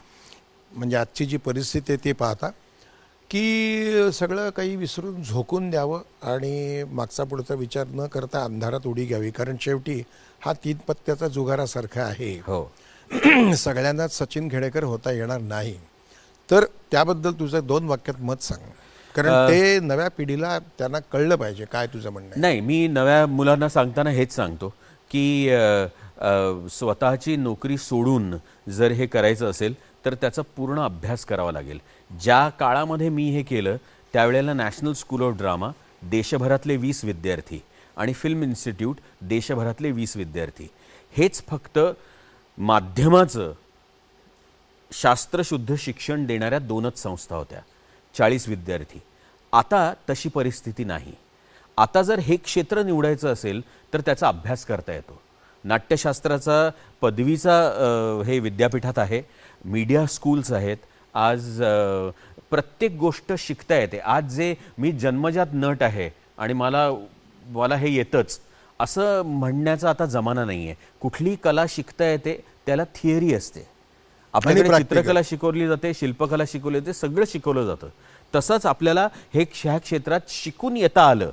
म्हणजे आजची जी परिस्थिती आहे ती पाहता, की सगळं काही विसरून झोकून द्यावं आणि मागचा पुढचा विचार न करता अंधारात उडी घ्यावी? कारण शेवटी हा 3 पत्त्याचा जुगारासारखा आहे. सगळ्यांनाच सचिन खेडेकर होता येणार नाही. तर त्याबद्दल तुझं 2 वाक्यात मत सांग, कारण ते नव्या पिढीला त्यांना कळलं पाहिजे. काय तुझं म्हणणं आहे? नाही, मी नव्या मुलांना सांगताना हेच सांगतो की स्वतःची नोकरी सोडून जर हे करायचं असेल तर त्याचा पूर्ण अभ्यास करावा लागेल. ज्या काळामध्ये मी हे केलं त्यावेळेला नॅशनल स्कूल ऑफ ड्रामा देशभरातले 20 विद्यार्थी आणि फिल्म इन्स्टिट्यूट देशभरातले 20 विद्यार्थी, हेच फक्त माध्यमाचं शास्त्रशुद्ध शिक्षण देणाऱ्या 2च संस्था होत्या. 40 विद्यार्थी. आता तशी परिस्थिती नाही. आता जर हे क्षेत्र निवडायचं असेल तर त्याचा अभ्यास करता येतो. नाट्यशास्त्राचा पदवीचा हे विद्यापीठात आहे, मीडिया स्कूल्स आहेत आज प्रत्येक गोष्ट शिकता येते. आज जे मी जन्मजात नट आहे आणि मला मला हे येतंच असं म्हणण्याचा आता जमाना नाही आहे. कुठली कला शिकता येते त्याला थिअरी असते. आपल्याकडे practical. चित्रकला शिकवली जाते, शिल्पकला शिकवली जाते, सगळं शिकवलं जातं. तसंच आपल्याला ह्या क्षेत्रात शिकून येता आलं.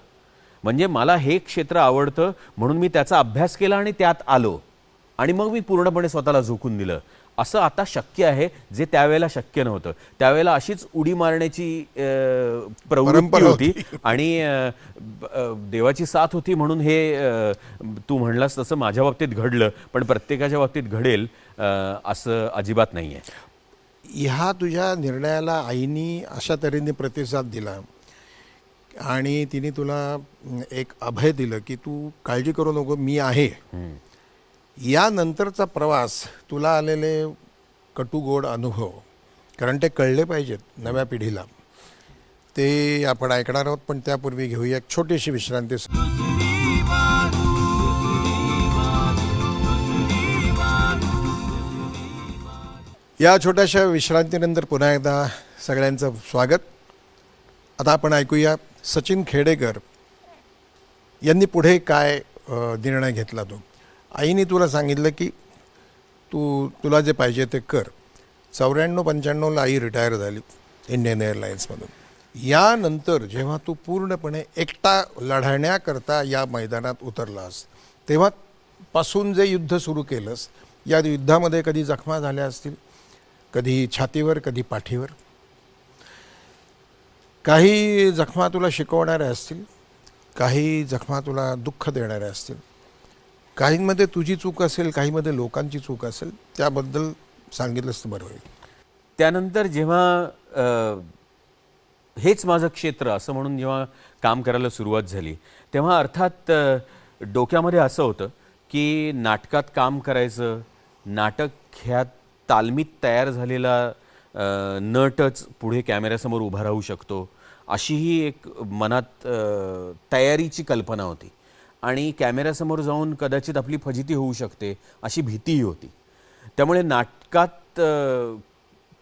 म्हणजे मला हे क्षेत्र आवडतं म्हणून मी त्याचा अभ्यास केला आणि त्यात आलो आणि मग मी पूर्णपणे स्वतःला झोकून दिलं. असं आता शक्य आहे जे त्यावेळेला शक्य नव्हतं. त्यावेळेला अशीच उडी मारण्याची प्रवृत्ती परंपरा होती आणि देवाची साथ होती म्हणून हे तू म्हणलास तसं माझ्या बाबतीत घडलं. पण प्रत्येकाच्या बाबतीत घडेल असं अजिबात नाही आहे. ह्या तुझ्या निर्णयाला आईनी अशा तऱ्हेने प्रतिसाद दिला आणि तिने तुला एक अभय दिलं की तू काळजी करू नको, मी आहे. यानंतरचा प्रवास, तुला आलेले कटुगोड अनुभव, कारण ते कळले पाहिजेत नव्या पिढीला, ते आपण ऐकणार आहोत. पण त्यापूर्वी घेऊया एक छोटीशी विश्रांती. या छोट्याशा विश्रांतीनंतर पुन्हा एकदा सगळ्यांचं स्वागत. आता आपण ऐकूया सचिन खेडेकर यांनी पुढे काय निर्णय घेतला. तो आईने तुला सांगितलं की तुला जे पाहिजे ते कर. 94-95ला आई रिटायर झाली इंडियन एअरलाइन्समधून. यानंतर जेव्हा तू पूर्णपणे एकटा लढण्याकरता या मैदानात उतरलास, तेव्हापासून जे युद्ध सुरू केलंस, या युद्धामध्ये कधी जखमा झाल्या असतील, कधी छातीवर, कधी पाठीवर. काही जखमा तुला शिकवणाऱ्या असतील, काही जखमा तुला दुःख देणाऱ्या असतील. काहींमध्ये तुझी चूक असेल, काहीमध्ये लोकांची चूक असेल. त्याबद्दल सांगितलंच तर बरं होईल. त्यानंतर जेव्हा हेच माझं क्षेत्र असं म्हणून जेव्हा काम करायला सुरुवात झाली, तेव्हा अर्थात डोक्यामध्ये असं होतं की नाटकात काम करायचं. नाटक ह्या तालमीत तयार झालेला नटच पुढे कॅमेऱ्यासमोर उभा राहू शकतो, अशीही एक मनात तयारीची कल्पना होती. आणि कॅमेऱ्यासमोर जाऊन कदाचित आपली फजिती होऊ शकते अशी भीतीही होती. त्यामुळे नाटकात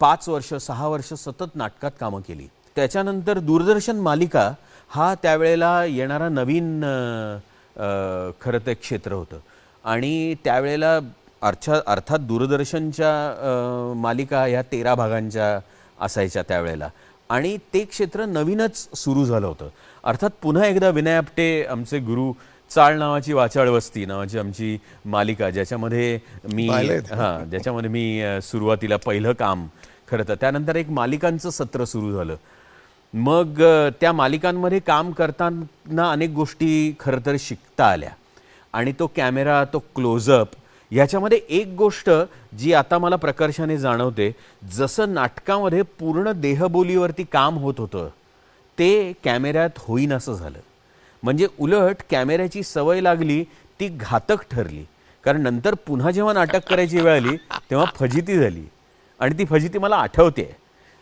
5 वर्ष 6 वर्ष सतत नाटकात कामं केली. त्याच्यानंतर दूरदर्शन मालिका हा त्यावेळेला येणारा नवीन खरं तर क्षेत्र होतं. आणि त्यावेळेला अर्थात दूरदर्शनच्या मालिका ह्या 13 भागांच्या असायच्या त्यावेळेला. आणि ते क्षेत्र नवीनच सुरू झालं होतं. अर्थात पुन्हा एकदा विनय आपटे आमचे गुरु, चाळ नावाची वाचाळ वस्ती नावाची आमची मालिका, ज्याच्यामध्ये मी सुरुवातीला पहिलं काम खरं तर. त्यानंतर एक मालिकांचं सत्र सुरू झालं. मग त्या मालिकांमध्ये काम करताना अनेक गोष्टी खरं तर शिकता आल्या. आणि तो कॅमेरा, तो क्लोजअप, ह्याच्यामध्ये एक गोष्ट जी आता मला प्रकर्षाने जाणवते, जसं नाटकामध्ये पूर्ण देहबोलीवरती काम होत होतं ते कॅमेऱ्यात होईन असं झालं. म्हणजे उलट कॅमेऱ्याची सवय लागली ती घातक ठरली. कारण नंतर पुन्हा जेव्हा नाटक करायची वेळ आली तेव्हा फजिती झाली. आणि ती फजिती मला आठवते.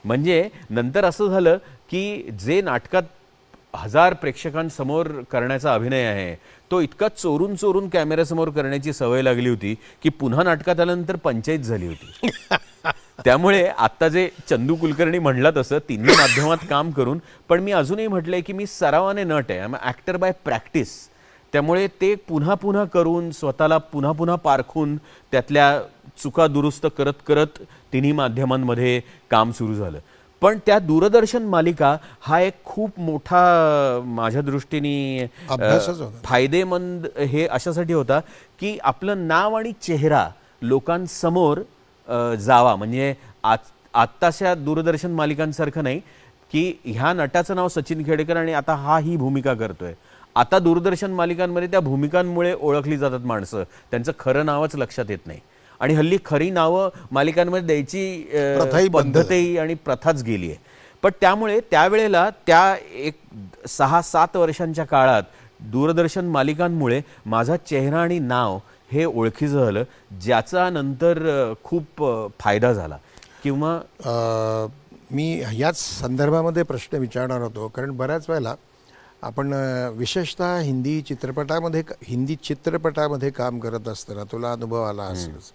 म्हणजे नंतर असं झालं की जे नाटकात 1000 प्रेक्षकांसमोर करण्याचा अभिनय आहे तो इतका चोरून चोरून कॅमेऱ्यासमोर करण्याची सवय लागली होती की पुन्हा नाटकात आल्यानंतर पंचायत झाली होती. त्यामुळे आत्ता जे चंदू कुलकर्णी म्हणला तसं तिन्ही माध्यमात काम करून, पण मी अजूनही म्हटलंय की मी सरावाने नट आहे. I am actor by practice. त्यामुळे ते पुन्हा पुन्हा करून, स्वतःला पुन्हा पुन्हा पारखून, त्यातल्या चुका दुरुस्त करत करत तिन्ही माध्यमांमध्ये काम सुरू झालं. पण त्या दूरदर्शन मालिका हा एक खूप मोठा माझ्या दृष्टीने फायदेमंद हे अशासाठी होता की आपलं नाव आणि चेहरा लोकांसमोर जावा. म्हणजे आत्ताच्या दूरदर्शन मालिकांसारखं नाही की ह्या नटाचं नाव सचिन खेडेकर आणि आता हा ही भूमिका करतोय. आता दूरदर्शन मालिकांमध्ये त्या भूमिकांमुळे ओळखली जातात माणसं, त्यांचं खरं नावच लक्षात येत नाही. आणि हल्ली खरी नावं मालिकांमध्ये द्यायची पद्धतही आणि प्रथाच गेली आहे. पण त्यामुळे त्यावेळेला त्या एक 6-7 वर्षांच्या काळात दूरदर्शन मालिकांमुळे माझा चेहरा आणि नाव हे ओळखीचं झालं, ज्याचा नंतर खूप फायदा झाला. किंवा मी याच संदर्भामध्ये प्रश्न विचारणार होतो. कारण बऱ्याच वेळेला आपण विशेषतः हिंदी चित्रपटामध्ये काम करत असताना तुला अनुभव आला असेलच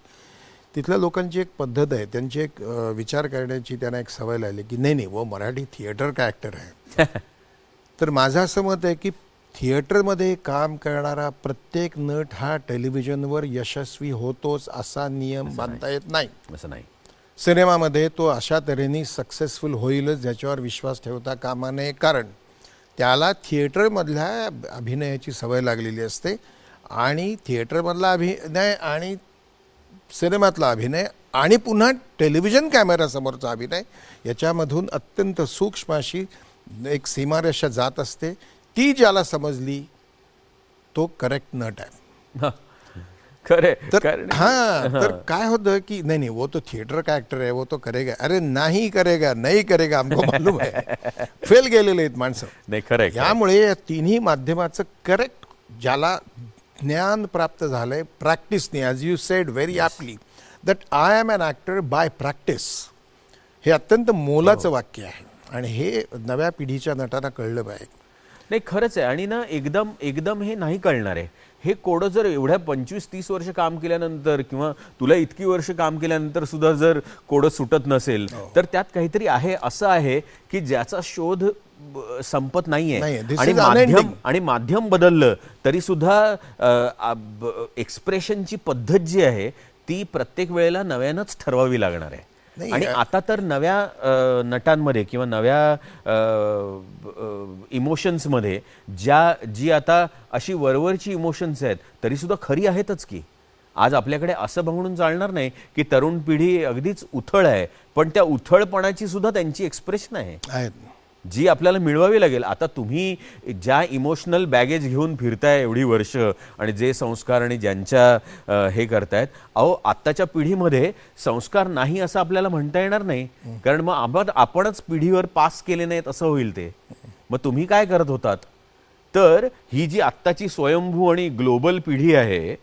तिथल्या लोकांची एक पद्धत आहे, त्यांची एक विचार करण्याची त्यांना एक सवय लागली की नाही वो मराठी थिएटर का ॲक्टर आहे. तर माझं असं मत आहे की थिएटरमध्ये काम करणारा प्रत्येक नट हा टेलिव्हिजनवर यशस्वी होतोच असा नियम बांधता येत नाही. असं नाही. सिनेमामध्ये तो अशा तऱ्हेने सक्सेसफुल होईलच ज्याच्यावर विश्वास ठेवता कामा नये, कारण त्याला थिएटरमधल्या अभिनयाची सवय लागलेली असते आणि थिएटरमधला अभिनय आणि सिनेमातला अभिनय आणि पुन्हा टेलिव्हिजन कॅमेरासमोरचा अभिनय याच्यामधून अत्यंत सूक्ष्म अशी एक सीमारेषा जात असते. ती ज्याला समजली तो करेक्ट नट आहे. खरे तर तर काय होतं की नाही वो तो थिएटर का ॲक्टर आहे, वो तो करेगा. अरे नाही करेगा, नाही करेगा, हमको मालूम आहे. फेल गेलेले आहेत माणसं. नाही खरंय. यामुळे या तिन्ही माध्यमाचं करेक्ट ज्याला ज्ञान प्राप्त झालंय प्रॅक्टिसने, as you said very aptly that I am an actor by practice, हे अत्यंत मोलाचं वाक्य आहे आणि हे नव्या पिढीच्या नटांना कळलं पाहिजे. नाही खरंच आहे. आणि ना एकदम हे नाही कळणार आहे. हे कोडं जर एवढ्या 25-30 वर्ष काम केल्यानंतर किंवा तुला इतकी वर्ष काम केल्यानंतर सुद्धा जर कोडं सुटत नसेल तर त्यात काहीतरी आहे, असं आहे की ज्याचा शोध संपत नाहीये. आणि माध्यम बदललं तरी सुद्धा एक्सप्रेशनची पद्धत जी आहे ती प्रत्येक वेळेला नव्यानंच ठरवावी लागणार आहे. आणि आता तर नव्या नटांमध्ये किंवा नव्या इमोशन्समध्ये जी आता अशी वरवरची इमोशन्स आहेत तरी सुद्धा खरी आहेतच की. आज आपल्याकडे असं म्हणून चालणार नाही की तरुण पिढी अगदीच उथळ आहे, पण त्या उथळपणाची सुद्धा त्यांची एक्सप्रेशन आहे जी आपल्याला मिळवावी लागेल. आता तुम्ही ज्या इमोशनल बॅगेज घेऊन फिरताय एवढी वर्ष आणि जे संस्कार आणि ज्यांच्या हे करतायत, अहो आत्ताच्या पिढीमध्ये संस्कार नाही असं आपल्याला म्हणता येणार नाही, कारण मग आपणच पिढीवर पास केले नाहीत असं होईल ते. मग तुम्ही काय करत होतात? तर ही जी आत्ताची स्वयंभू आणि ग्लोबल पिढी आहे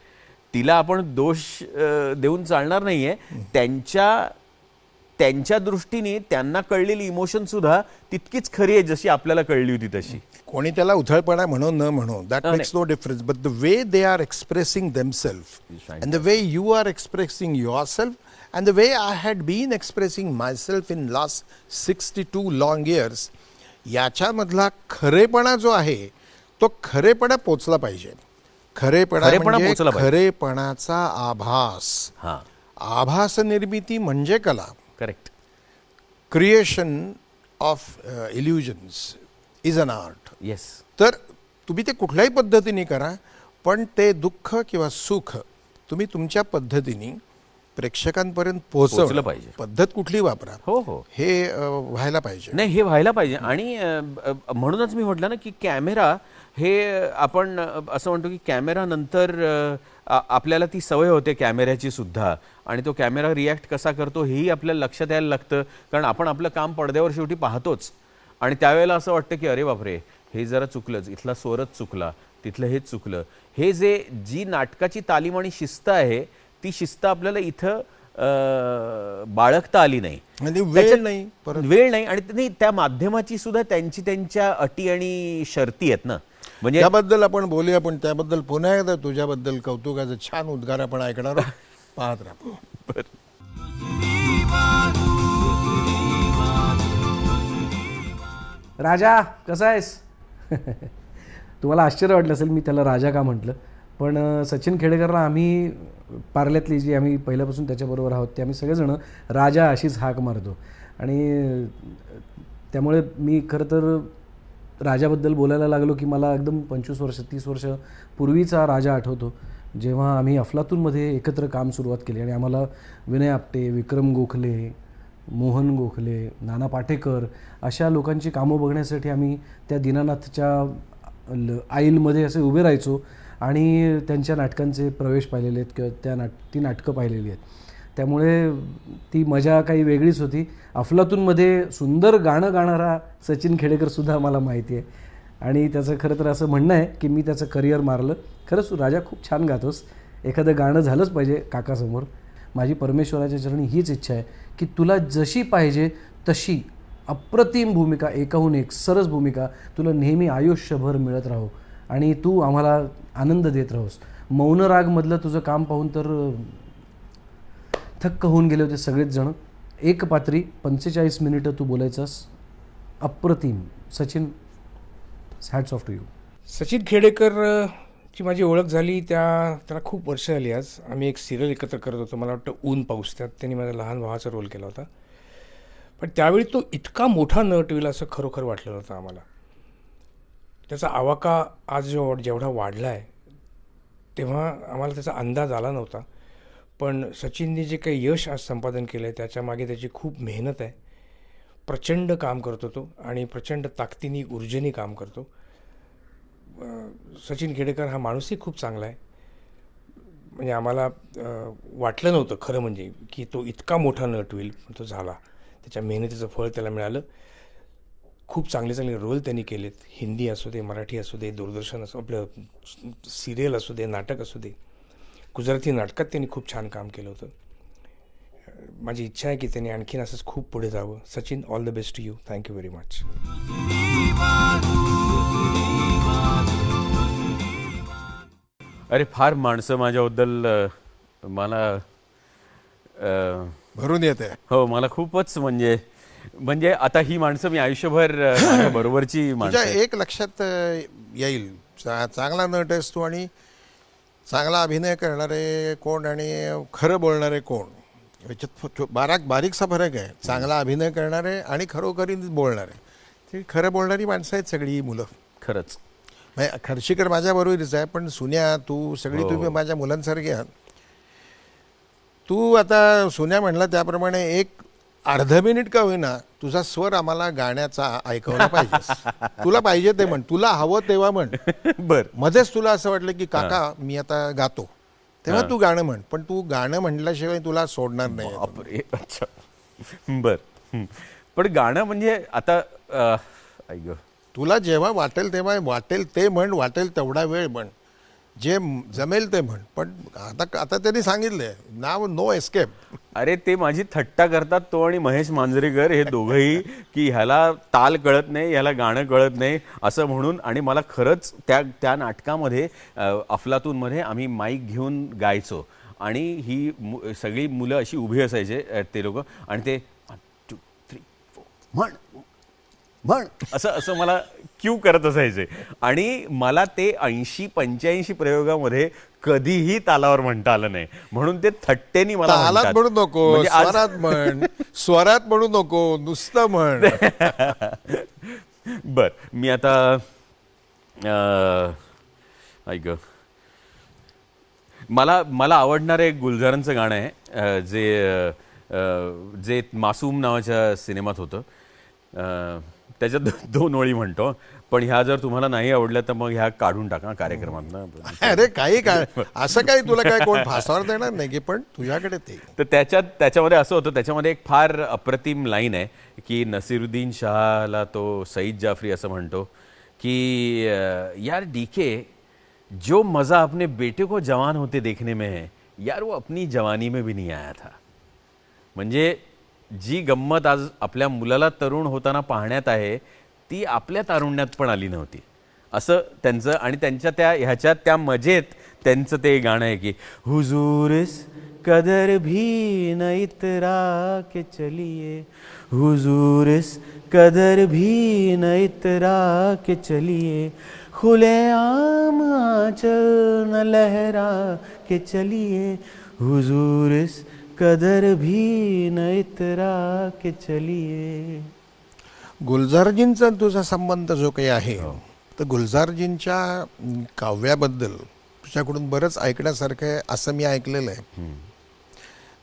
तिला आपण दोष देऊन चालणार नाहीये. त्यांच्या दृष्टीने त्यांना कळलेली इमोशन सुद्धा तितकीच खरी आहे जशी आपल्याला कळली होती तशी. कोणी त्याला उथळपणा म्हणू न म्हणू, that makes no difference, but the way they are expressing themselves and the way you are expressing yourself and the way I had been expressing myself in last 62 long years, याच्यामधला खरेपणा जो आहे तो खरेपणा पोचला पाहिजे. खरेपणा म्हणजे खरेपणाचा आभास. आभास निर्मिती म्हणजे कला. Correct. Creation of illusions is an art. Yes. तर तुम्ही ते कुठल्याही पद्धतीने करा, पण ते दुःख किंवा सुख तुम्ही तुमच्या पद्धतीने प्रेक्षकांपर्यंत पोहोचवलं पाहिजे. पद्धत कुठली वापरा, हो हे व्हायला पाहिजे. नाही हे व्हायला पाहिजे. आणि म्हणूनच मी म्हटलं ना की कॅमेरा हे आपण असं म्हणतो की कॅमेरा नंतर आपल्याला ती सवय होते कॅमेऱ्याची सुद्धा, आणि तो कॅमेरा रिॲक्ट कसा करतो हेही आपल्याला लक्षात यायला लागतं, कारण आपण आपलं काम पडद्यावर शेवटी पाहतोच. आणि त्यावेळेला असं वाटतं की अरे बापरे हे जरा चुकलंच, इथला स्वरच चुकला, तिथलं हेच चुकलं. हे जी नाटकाची तालीम आणि शिस्त आहे ती शिस्त आपल्याला इथं बाळगता आली नाही. वेळ नाही. आणि त्या माध्यमाची सुद्धा त्यांच्या अटी आणि शर्ती आहेत ना. म्हणजे त्याबद्दल आपण बोलूया, पण त्याबद्दल पुन्हा एकदा तुझ्याबद्दल कौतुकाचं छान उद्गार आपण ऐकणार आहोत. पाहत राहा. राजा कसा आहेस? तुम्हाला आश्चर्य वाटलं असेल मी त्याला राजा का म्हटलं, पण सचिन खेडेकरला आम्ही पार्ल्यातली जी आम्ही पहिल्यापासून त्याच्याबरोबर आहोत ते आम्ही सगळेजण राजा अशीच हाक मारतो. आणि त्यामुळे मी खरं तर राजाबद्दल बोलायला लागलो की मला एकदम 25 वर्ष 30 वर्ष पूर्वीचा राजा आठवतो, जेव्हा आम्ही अफलातूनमध्ये एकत्र काम सुरुवात केली. आणि आम्हाला विनय आपटे, विक्रम गोखले, मोहन गोखले, नाना पाटेकर अशा लोकांची कामं बघण्यासाठी आम्ही त्या दीनानाथच्या आईलमध्ये असे उभे राहायचो आणि त्यांच्या नाटकांचे प्रवेश पाहिलेले आहेत किंवा ती नाटकं पाहिलेली आहेत. त्यामुळे ती मजा काही वेगळीच होती. अफलातूनमध्ये सुंदर गाणं गाणारा सचिन खेडेकरसुद्धा मला माहिती आहे आणि त्याचं खरं तर असं म्हणणं आहे की मी त्याचं करिअर मारलं. खरंच राजा खूप छान गातोस, एखादं गाणं झालंच पाहिजे काकासमोर. माझी परमेश्वराच्या चरणी हीच इच्छा आहे की तुला जशी पाहिजे तशी अप्रतिम भूमिका, एकाहून एक सरस भूमिका तुला नेहमी आयुष्यभर मिळत राहो आणि तू आम्हाला आनंद देत राहोस. मौन रागमधलं तुझं काम पाहून तर थक्क होऊन गेले होते सगळेच जण. एक पात्री 45 मिनिटं तू बोलायचास, अप्रतिम. Sachin, hats off to you. Sachin Khedekar ची माझी ओळख झाली त्याला खूप वर्ष झाली. आज आम्ही एक सिरियल एकत्र करत होतो, मला वाटतं ऊन पाऊस. त्यात त्यांनी माझ्या लहान भावाचा रोल केला होता. पण त्यावेळी तो इतका मोठा नट होईल असं खरोखर वाटलं नव्हतं आम्हाला. त्याचा आवाका आज जेवढा वाढला आहे तेव्हा आम्हाला त्याचा अंदाज आला नव्हता. पण सचिनने जे काही यश आज संपादन केलं आहे त्याच्यामागे त्याची खूप मेहनत आहे. प्रचंड काम करतो तो आणि प्रचंड ताकदीने ऊर्जेने काम करतो. सचिन खेडेकर हा माणूसही खूप चांगला आहे. म्हणजे आम्हाला वाटलं नव्हतं खरं म्हणजे की तो इतका मोठा नट होईल, पण तो झाला. त्याच्या मेहनतीचं फळ त्याला मिळालं. खूप चांगले चांगले रोल त्यांनी केलेत. हिंदी असू दे, मराठी असू दे, दूरदर्शन असो, आपलं सिरियल असू दे, नाटक असू दे. गुजराती नाटकात त्यांनी खूप छान काम केलं होतं. माझी इच्छा आहे की त्यांनी आणखीन असंच खूप पुढे जावं. Sachin, all the best to you. Thank you very much. अरे फार माणसं माझ्याबद्दल मला भरून येते. हो, मला खूपच म्हणजे आता ही माणसं मी आयुष्यभर बरोबरची माणसं तुझ्या आहेत. एक लक्षात येईल, चांगला नट आहेस तू आणि चांगला अभिनय करणारे कोण आणि खरं बोलणारे कोण याच्यात बारीकसा फरक आहे. चांगला अभिनय करणारे आणि खरोखरी बोलणारे, ती खरं बोलणारी माणसं आहेत सगळी ही मुलं. खरंच. म्हणजे खर्शीकर माझ्याबरोबरच आहे, पण सुन्या, तू सगळी तुम्ही माझ्या मुलांसारखी आहात. तू आता सुन्या म्हणला त्याप्रमाणे एक अर्धा मिनिट का होईना तुझा स्वर आम्हाला गाण्याचा ऐकवला पाहिजे. तुला पाहिजे ते म्हण, तुला हवं तेव्हा म्हण. बर, मध्येच तुला असं वाटलं की काका मी आता गातो, तेव्हा तू गाणं म्हण. पण तू गाणं म्हणल्याशिवाय तुला सोडणार नाही. बापरे. अच्छा, बर. पण गाणं म्हणजे आता ऐक, तुला जेव्हा वाटेल तेव्हा वाटेल ते म्हण, वाटेल तेवढा वेळ म्हण, जे जमेल ते म्हण. पण आता त्यांनी सांगितलंय नाव नो एस्केप. अरे ते माझी थट्टा करतात, तो आणि महेश मांजरेकर हे दोघंही, की ह्याला ताल कळत नाही, ह्याला गाणं कळत नाही असं म्हणून. आणि मला खरंच त्या नाटकामध्ये अफलातूनमध्ये आम्ही माईक घेऊन गायचो आणि ही सगळी मुलं अशी उभी असायचे ते लोक आणि ते 1 2 3 4 म्हण म्हण असं मला क्यू करत असायचे. आणि मला ते 80-85 प्रयोगामध्ये कधीही तालावर म्हणता आलं नाही, म्हणून ते थट्टेनी मला तालात म्हणू नको, म्हणजे स्वरात म्हण. स्वरात म्हणू नको, नुसतं म्हण. बर, मी आता ऐक, मला आवडणारं एक गुलजारांचं गाणं आहे जे मासूम नावाच्या सिनेमात होतं. त्याच्यात 2 ओळी म्हणतो, पण ह्या जर तुम्हाला नाही आवडल्या तर मग ह्या काढून टाका कार्यक्रमातनं. अरे काही काय असं काही तुला काय कोण फासावर देणार नाही की, पण तुझ्याकडे ते. तर त्याच्यामध्ये असं होतं, त्याच्यामध्ये एक फार अप्रतिम लाईन आहे की नसीरुद्दीन शहाला तो सईद जाफरी असं म्हणतो की यार डीके, जो मज़ा अपने बेटे को जवान होते देखने में है यार, वो अपनी जवानी में भी नहीं आया था. म्हणजे जी गंमत आज आपल्या मुलाला तरुण होताना पाहण्यात आहे ती आपल्या तारुण्यात पण आली नव्हती असं त्यांचं. आणि त्यांच्या त्या मजेत त्यांचं ते गाणं आहे की हुजूर इस कदर भी न इतरा के चलिए, हुजूर इस कदर भी न इतरा के चलिए, खुले आम आंचल न लहरा के चलिए, हुजूर इस कदर भी न इतरा के चलिए. गुलजारजींचा तुझा संबंध जो काही आहे, तर गुलजारजींच्या काव्याबद्दल तुझ्याकडून बरंच ऐकण्यासारखं आहे असं मी ऐकलेलं आहे.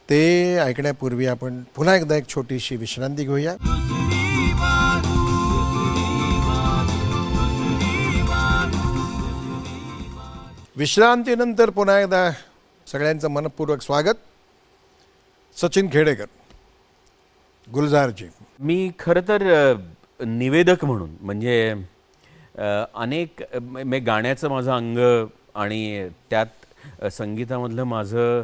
ते ऐकण्यापूर्वी आपण पुन्हा एकदा एक छोटीशी विश्रांती घेऊया. विश्रांतीनंतर पुन्हा एकदा सगळ्यांचं मनपूर्वक स्वागत. सचिन खेडेकर, गुलजारजी. मी खरं तर निवेदक म्हणून म्हणजे अनेक गाण्याचं माझं अंग आणि त्यात संगीतामधलं माझं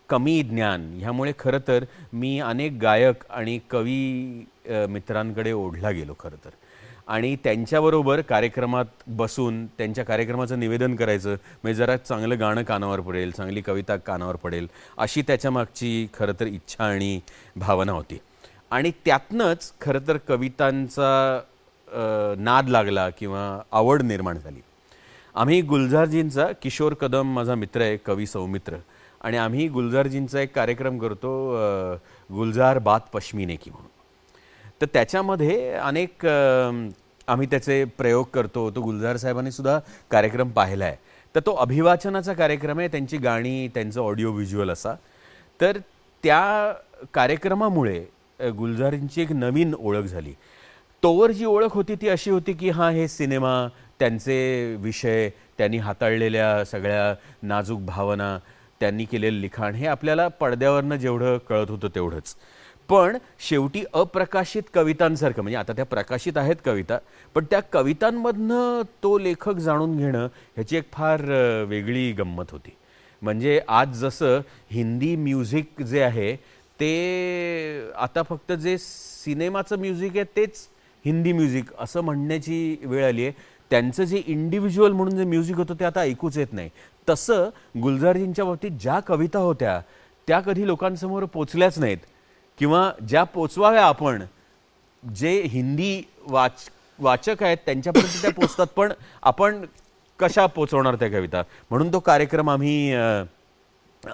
कमी ज्ञान ह्यामुळे खरं तर मी अनेक गायक आणि कवी मित्रांकडे ओढला गेलो खरं तर. आणि त्यांच्याबरोबर कार्यक्रमात बसून त्यांच्या कार्यक्रमाचं निवेदन करायचं, म्हणजे जरा चांगलं गाणं कानावर पडेल, चांगली कविता कानावर पडेल, अशी त्याच्यामागची खरं तर इच्छा आणि भावना होती. आणि त्यातनंच खरं तर कवितांचा नाद लागला किंवा आवड निर्माण झाली. आम्ही गुलजारजींचा, किशोर कदम माझा मित्र आहे, कवी सौमित्र, आणि आम्ही गुलजारजींचा एक कार्यक्रम करतो, गुलजार बात पश्मीने की म्हणून. तर त्याच्यामध्ये अनेक आम्ही त्याचे प्रयोग करतो. तो गुलजार साहेबांनी सुद्धा कार्यक्रम पाहिला आहे. तर तो अभिवाचनाचा कार्यक्रम आहे, त्यांची गाणी, त्यांचं ऑडिओ व्हिज्युअल असा. तर त्या कार्यक्रमामुळे गुलजारींची एक नवीन ओळख झाली. तोवर जी ओळख होती ती अशी होती की हां, हे सिनेमा, त्यांचे विषय, त्यांनी हाताळलेल्या सगळ्या नाजूक भावना, त्यांनी केलेलं लिखाण, हे आपल्याला पडद्यावरनं जेवढं कळत होतं तेवढंच. पण शेवटी अप्रकाशित कवितांसारखं, म्हणजे आता त्या प्रकाशित आहेत कविता, पण त्या कवितांमधनं तो लेखक जाणून घेणं ह्याची एक फार वेगळी गंमत होती. म्हणजे आज जसं हिंदी म्युझिक जे आहे ते आता फक्त जे सिनेमाचं म्युझिक आहे तेच हिंदी म्युझिक असं म्हणण्याची वेळ आली आहे. त्यांचं जे इंडिव्हिज्युअल म्हणून जे म्युझिक होतं ते आता ऐकूच येत नाही. तसं गुलजारजींच्या बाबतीत ज्या कविता होत्या त्या कधी लोकांसमोर पोचल्याच नाहीत, किंवा ज्या पोचवाव्या आपण, जे हिंदी वाचक आहेत त्यांच्यापर्यंत त्या पोचतात, पण आपण कशा पोचवणार त्या कविता. म्हणून तो कार्यक्रम आम्ही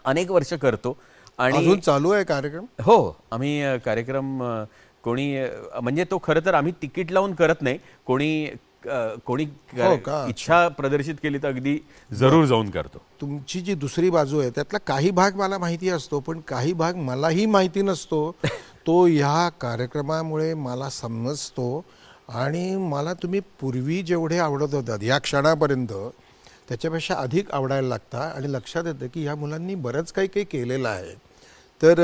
अनेक वर्ष करतो. आणि अजून चालू आहे कार्यक्रम? हो, आम्ही कार्यक्रम कोणी, म्हणजे तो खरं तर आम्ही तिकीट लावून करत नाही, कोणी इच्छा प्रदर्शित केली तर अगदी जरूर जाऊन करतो. तुमची जी दुसरी बाजू आहे त्यातला काही भाग मला माहिती असतो, पण काही भाग मलाही माहिती नसतो. तो ह्या कार्यक्रमामुळे मला समजतो. आणि मला तुम्ही पूर्वी जेवढे आवडत होतात या क्षणापर्यंत त्याच्यापेक्षा अधिक आवडायला लागता. आणि लक्षात येतं की ह्या मुलांनी बरंच काही काही केलेलं आहे. तर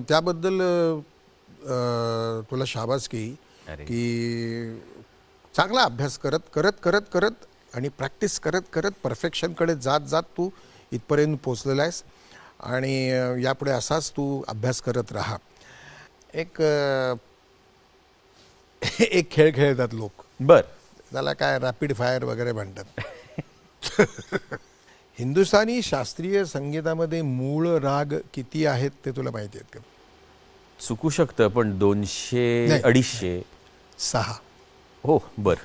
त्याबद्दल तुला शाबासकी की चांगला अभ्यास करत आणि प्रॅक्टिस करत परफेक्शनकडे जात तू इथपर्यंत पोचलेला आहेस. आणि यापुढे असाच तू अभ्यास करत राहा. एक खेळ खेळतात लोक, त्याला काय रॅपिड फायर वगैरे म्हणतात. हिंदुस्थानी शास्त्रीय संगीतामध्ये मूळ राग किती आहेत ते तुला माहिती आहेत का? चुकू शकतं, पण 200-250. 6. हो, बर.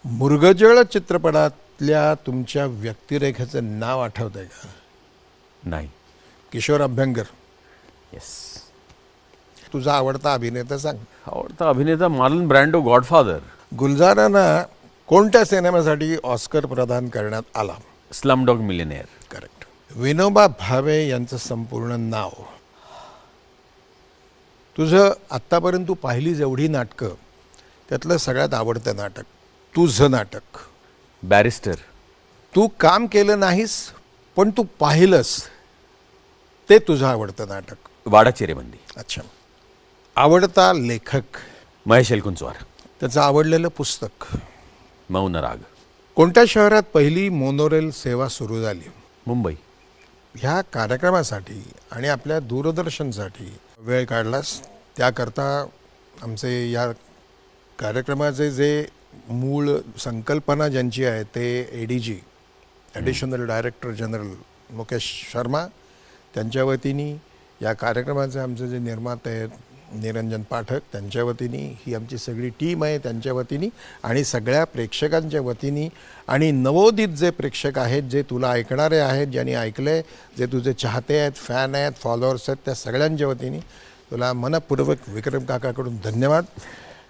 मुर्गजळ चित्रपटातल्या तुमच्या व्यक्तिरेखेचं नाव आठवतंय का? नाही. किशोर अभ्यंकर. येस. तुझा आवडता अभिनेता सांग. आवडता अभिनेता मार्लन ब्रँडो, गॉडफादर. गुलजारांना कोणत्या सिनेमासाठी ऑस्कर प्रदान करण्यात आला? Slumdog millionaire. Correct. Vinoba Bhave यांचं संपूर्ण नाव? तुझं आत्तापर्यंत तू पाहिली जेवढी नाटकं त्यातलं सगळ्यात आवडतं नाटक, तुझं नाटक? बॅरिस्टर. तू काम केलं नाहीस पण तू पाहिलंस ते तुझं आवडतं नाटक? वाडा चिरेबंदी. अच्छा. आवडता लेखक? महेश एलकुंचवार. त्याचं आवडलेलं पुस्तक? मौन राग. कोणत्या शहरात पहिली मोनोरेल सेवा सुरू झाली? मुंबई. ह्या कार्यक्रमासाठी आणि आपल्या दूरदर्शनसाठी वेळ काढलास त्याकरता आमचे या कार्यक्रमाचे जे मूळ संकल्पना ज्यांची आहे ते ADG, additional director general Mukesh Sharma, त्यांच्या वतीने, या कार्यक्रमाचे आमचे जे निर्माते आहेत निरंजन पाठक, त्यांच्या वतीने, ही आमची सगळी टीम आहे त्यांच्या वतीने, आणि सगळ्या प्रेक्षकांच्या वतीने, आणि नवोदित जे प्रेक्षक आहेत, जे तुला ऐकणारे आहेत, ज्यांनी ऐकले, जे तुझे चाहते आहेत, फॅन आहेत, फॉलोअर्स आहेत, त्या सगळ्यांच्या वतीने तुला मनपूर्वक विक्रम काकाकडून धन्यवाद.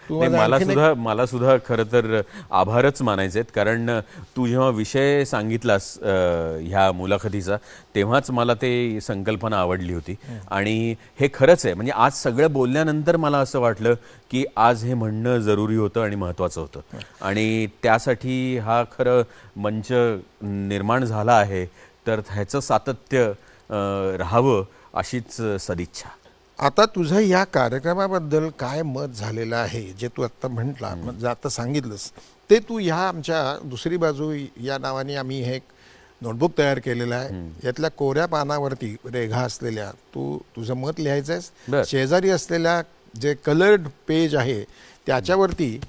मला सुद्धा खरं तर आभारच मानायचे आहेत, कारण तू जेव्हा विषय सांगितलास ह्या मुलाखतीचा तेव्हाच मला ते संकल्पना आवडली होती. आणि हे खरंच आहे, म्हणजे आज सगळं बोलल्यानंतर मला असं वाटलं की आज हे म्हणणं जरुरी होतं आणि महत्त्वाचं होतं, आणि त्यासाठी हा खरं मंच निर्माण झाला आहे. तर ह्याचं सातत्य राहावं अशीच सदिच्छा. आता तुझं या कार्यक्रमाबद्दल काय मत झालेलं आहे, जे तू आत्ता म्हटला, म्हणजे आता सांगितलंस ते, तू ह्या आमच्या दुसरी बाजू या नावाने आम्ही हे एक नोटबुक तयार केलेलं आहे. यातल्या कोऱ्या पानावरती रेघा असलेल्या तू तुझं मत लिहायचं आहेस. शेजारी असलेल्या जे कलर्ड पेज आहे त्याच्यावरती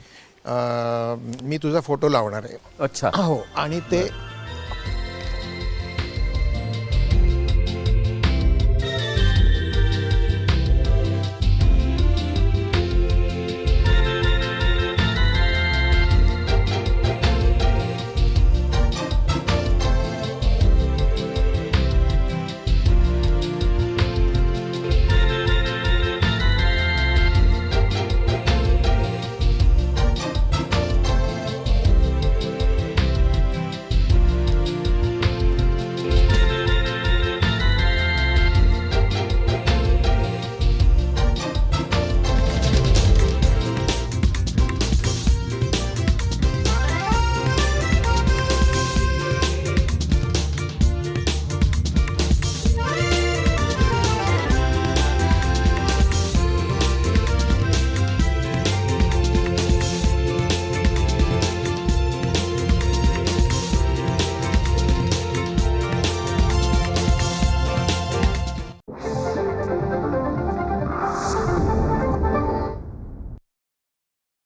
मी तुझा फोटो लावणार आहे. अच्छा. हो, आणि ते